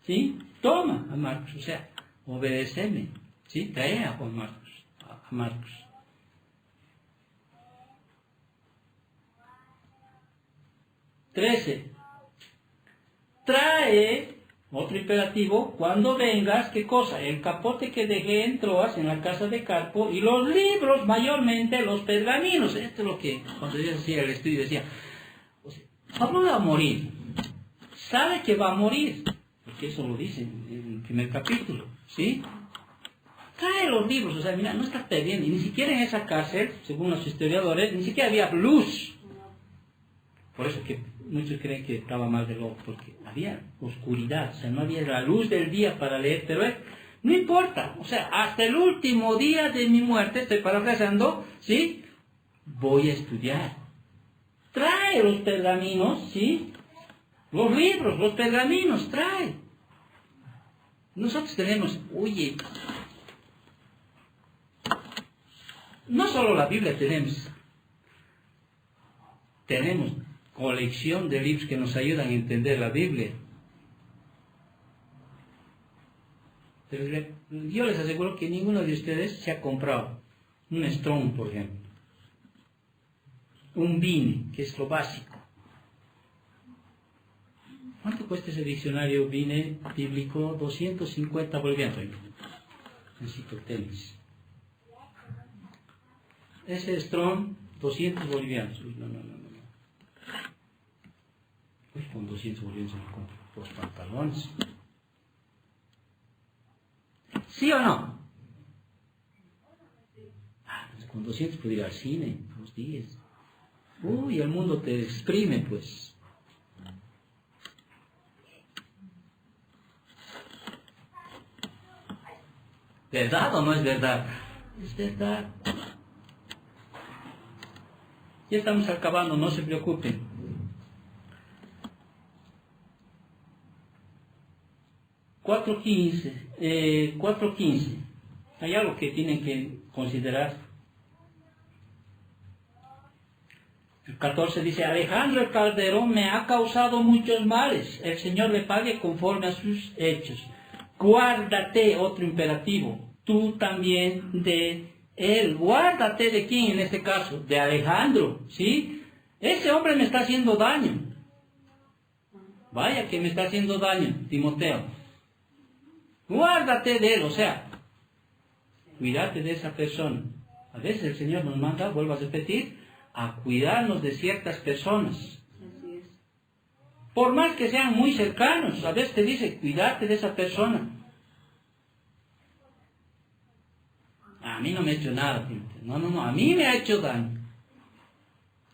A: ¿sí? Toma a Marcos, o sea, obedéceme, ¿sí? Trae a Juan Marcos, a Marcos. Trece. Trae, otro imperativo, cuando vengas, ¿qué cosa? El capote que dejé en Troas, en la casa de Carpo, y los libros, mayormente los pergaminos. Esto es lo que, cuando yo hacía el estudio, decía, o sea, Pablo va a morir, sabe que va a morir, porque eso lo dice en el primer capítulo, ¿sí? Trae los libros, o sea, mira, no está perdiendo, y ni siquiera en esa cárcel, según los historiadores, ni siquiera había luz. Por eso que muchos creen que estaba mal de loco, porque había oscuridad, o sea, no había la luz del día para leer, pero no importa, o sea, hasta el último día de mi muerte, estoy parafraseando, ¿sí? Voy a estudiar. Trae los pergaminos, ¿sí? Los libros, los pergaminos, trae. Nosotros tenemos, oye, no solo la Biblia tenemos colección de libros que nos ayudan a entender la Biblia. Pero yo les aseguro que ninguno de ustedes se ha comprado un Strong, por ejemplo, un Vine, que es lo básico. ¿Cuánto cuesta ese diccionario Vine bíblico? 250 bolivianos. Necesito tenis. Ese Strong, 200 bolivianos. No. Pues con 200 bolivianos me compro 2 pantalones. ¿Sí o no? Pues con 200 puedo ir al cine 2 días. Uy, el mundo te exprime, pues. ¿Verdad o no es verdad? Es verdad. Ya estamos acabando, no se preocupen. 4.15. Hay algo que tienen que considerar. El 14 dice, Alejandro el Calderón me ha causado muchos males. El Señor le pague conforme a sus hechos. Guárdate, otro imperativo. Tú también de él. Guárdate de quién en este caso. De Alejandro, ¿sí? Ese hombre me está haciendo daño. Vaya que me está haciendo daño, Timoteo. Guárdate de él, o sea, cuídate de esa persona. A veces el Señor nos manda, vuelvo a repetir, a cuidarnos de ciertas personas.
C: Así es.
A: Por más que sean muy cercanos, a veces te dice, cuídate de esa persona. A mí no me ha hecho nada, no, a mí me ha hecho daño.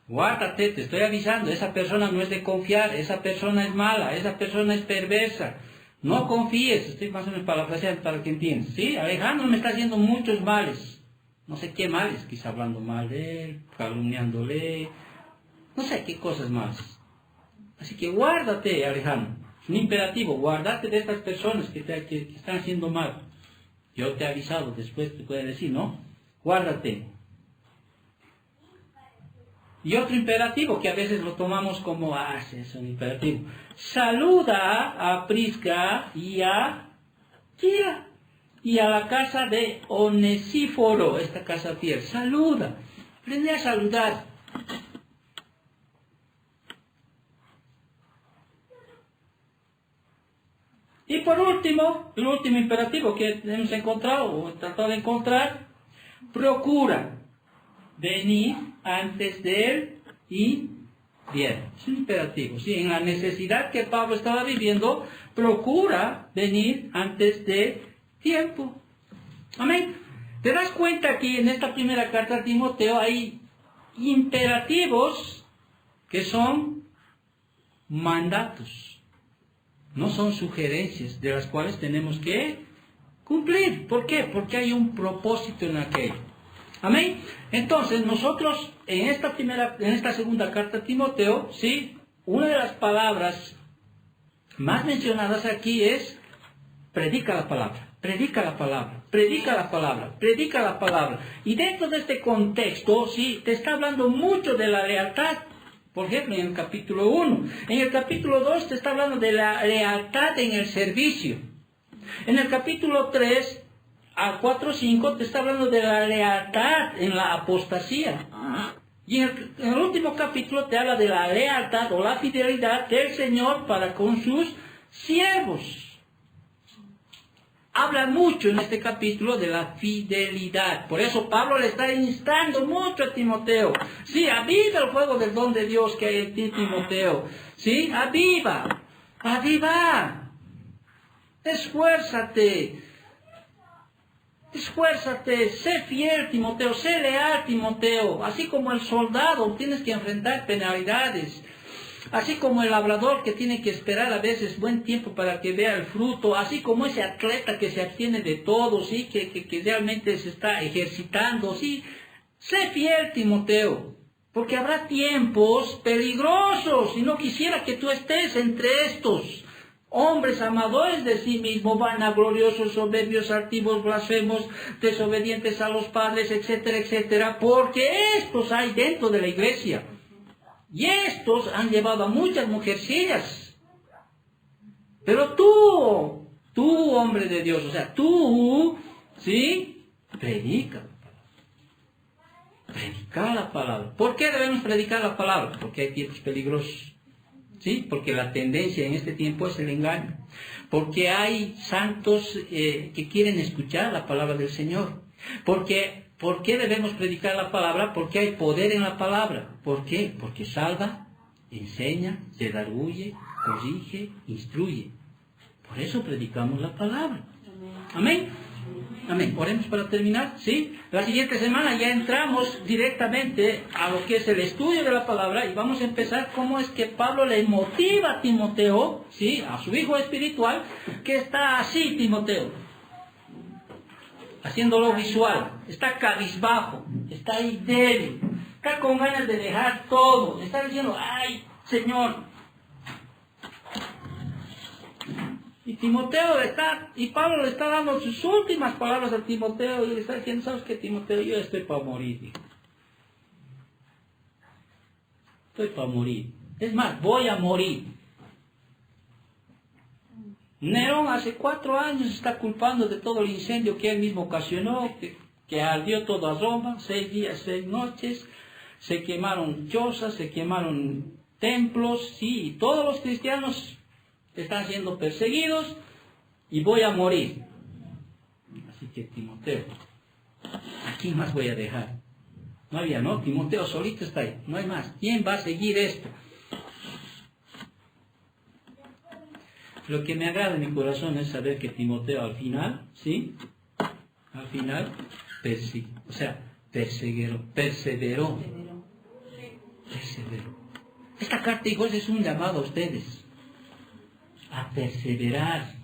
A: Guárdate, te estoy avisando, esa persona no es de confiar, esa persona es mala, esa persona es perversa. No confíes, estoy más o menos parafraseando para que entiendas. ¿Sí? Alejandro me está haciendo muchos males. No sé qué males, quizá hablando mal de él, calumniándole, no sé qué cosas más. Así que guárdate, Alejandro. Es un imperativo, guárdate de estas personas que están haciendo mal. Yo te he avisado, después te puede decir, ¿no? Guárdate. Y otro imperativo que a veces lo tomamos como, es un imperativo. Saluda a Prisca y a Aquila y a la casa de Onesíforo, esta casa fiel. Saluda, aprende a saludar. Y por último, el último imperativo que hemos encontrado o tratado de encontrar, procura venir antes de él y bien, es un imperativo, ¿sí? En la necesidad que Pablo estaba viviendo, procura venir antes de tiempo. Amén. Te das cuenta que en esta primera carta a Timoteo hay imperativos que son mandatos, no son sugerencias de las cuales tenemos que cumplir. ¿Por qué? Porque hay un propósito en aquello. Amén. Entonces nosotros en esta segunda carta a Timoteo, sí, una de las palabras más mencionadas aquí es predica la palabra, predica la palabra, predica la palabra, predica la palabra. Y dentro de este contexto, sí, te está hablando mucho de la lealtad. Por ejemplo, en el capítulo 1. En el capítulo 2 te está hablando de la lealtad en el servicio. En el capítulo 3 al 4-5 te está hablando de la lealtad en la apostasía. Y en el último capítulo te habla de la lealtad o la fidelidad del Señor para con sus siervos. Habla mucho en este capítulo de la fidelidad. Por eso Pablo le está instando mucho a Timoteo. Sí, aviva el fuego del don de Dios que hay en ti, Timoteo. Sí, aviva, aviva. Esfuérzate. Esfuérzate, sé fiel, Timoteo, sé leal, Timoteo. Así como el soldado tienes que enfrentar penalidades. Así como el labrador que tiene que esperar a veces buen tiempo para que vea el fruto, así como ese atleta que se abstiene de todo, ¿sí? que realmente se está ejercitando, ¿sí? Sé fiel, Timoteo, porque habrá tiempos peligrosos y no quisiera que tú estés entre estos hombres amadores de sí mismos, vanagloriosos, soberbios, altivos, blasfemos, desobedientes a los padres, etcétera, etcétera, porque estos hay dentro de la iglesia. Y estos han llevado a muchas mujercillas. Pero tú, hombre de Dios, o sea, tú, ¿sí? Predica la palabra. ¿Por qué debemos predicar la palabra? Porque hay tiempos peligrosos. ¿Sí? Porque la tendencia en este tiempo es el engaño. Porque hay santos que quieren escuchar la palabra del Señor. ¿Por qué debemos predicar la palabra? Porque hay poder en la palabra. ¿Por qué? Porque salva, enseña, redarguye, corrige, instruye. Por eso predicamos la palabra. Amén. Amén. Oremos para terminar. ¿Sí? La siguiente semana ya entramos directamente a lo que es el estudio de la palabra y vamos a empezar cómo es que Pablo le motiva a Timoteo, ¿sí? A su hijo espiritual, que está así, Timoteo, haciéndolo visual, está cabizbajo, está ahí débil, está con ganas de dejar todo, está diciendo, ay, Señor. Y Pablo le está dando sus últimas palabras a Timoteo y le está diciendo, ¿sabes qué, Timoteo? Yo estoy para morir, hijo. Estoy para morir. Es más, voy a morir. Nerón hace 4 años está culpando de todo el incendio que él mismo ocasionó, que ardió todo a Roma, 6 días, 6 noches, se quemaron chozas, se quemaron templos, sí, y todos los cristianos están siendo perseguidos y voy a morir. Así que Timoteo, ¿a quién más voy a dejar? No había, ¿no? Timoteo solito está ahí, no hay más. ¿Quién va a seguir esto? Lo que me agrada en mi corazón es saber que Timoteo al final, ¿sí? Al final, perseveró. Esta carta, hijos, es un llamado a ustedes. A perseverar,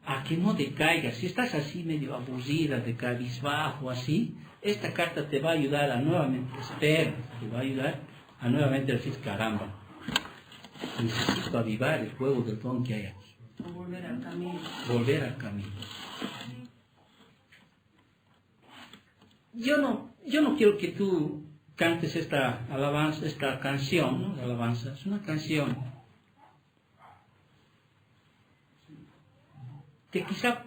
A: a que no decaigas. Si estás así medio aburrida, de cabizbajo, así, esta carta te va a ayudar a nuevamente, te va a ayudar a nuevamente decir, caramba, necesito avivar el fuego del don que hay aquí.
C: Volver al camino.
A: Volver al camino. Yo no quiero que tú cantes esta alabanza, esta canción, ¿no? La alabanza es una canción que quizá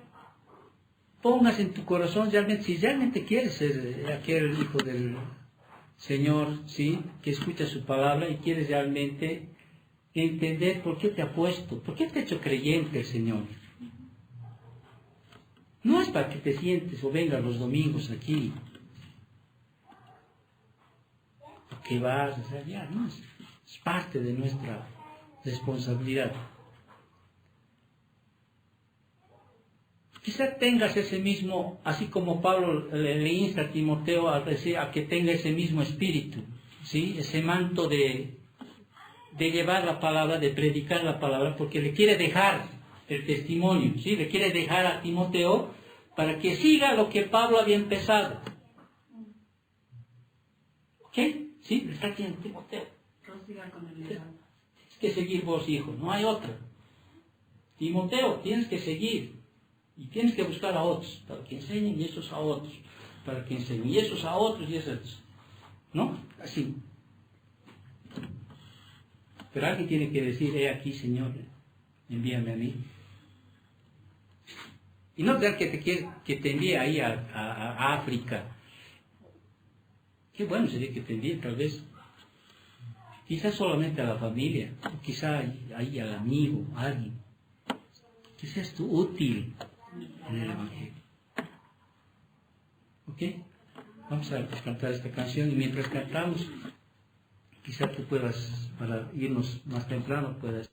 A: pongas en tu corazón realmente, si realmente quieres ser aquel hijo del Señor, ¿sí? Que escucha su palabra y quieres realmente entender por qué te ha puesto, por qué te ha hecho creyente el Señor. No es para que te sientes o vengas los domingos aquí, porque vas a hacer ya, no, es parte de nuestra responsabilidad. Quizá tengas ese mismo, así como Pablo le insta a Timoteo a que tenga ese mismo espíritu, ¿sí? Ese manto de llevar la palabra, de predicar la palabra, porque le quiere dejar el testimonio, ¿sí? Le quiere dejar a Timoteo para que siga lo que Pablo había empezado. ¿Ok? ¿Sí? Le está diciendo Timoteo.
C: Prosiga con el legado.
A: Tienes que seguir vos, hijo, no hay otra. Timoteo, tienes que seguir. Y tienes que buscar a otros, para que enseñen y esos a otros, para que enseñen y esos a otros y esos. ¿No? Así. Pero alguien tiene que decir, he aquí, Señor, envíame a mí. Y no crean que te envíe ahí a África. Qué bueno sería que te envíe, tal vez. Quizás solamente a la familia, o quizás ahí al amigo, a alguien. Que seas tú útil en el Evangelio. ¿Ok? Vamos a cantar esta canción y mientras cantamos, quizás tú puedas, para irnos más temprano, puedas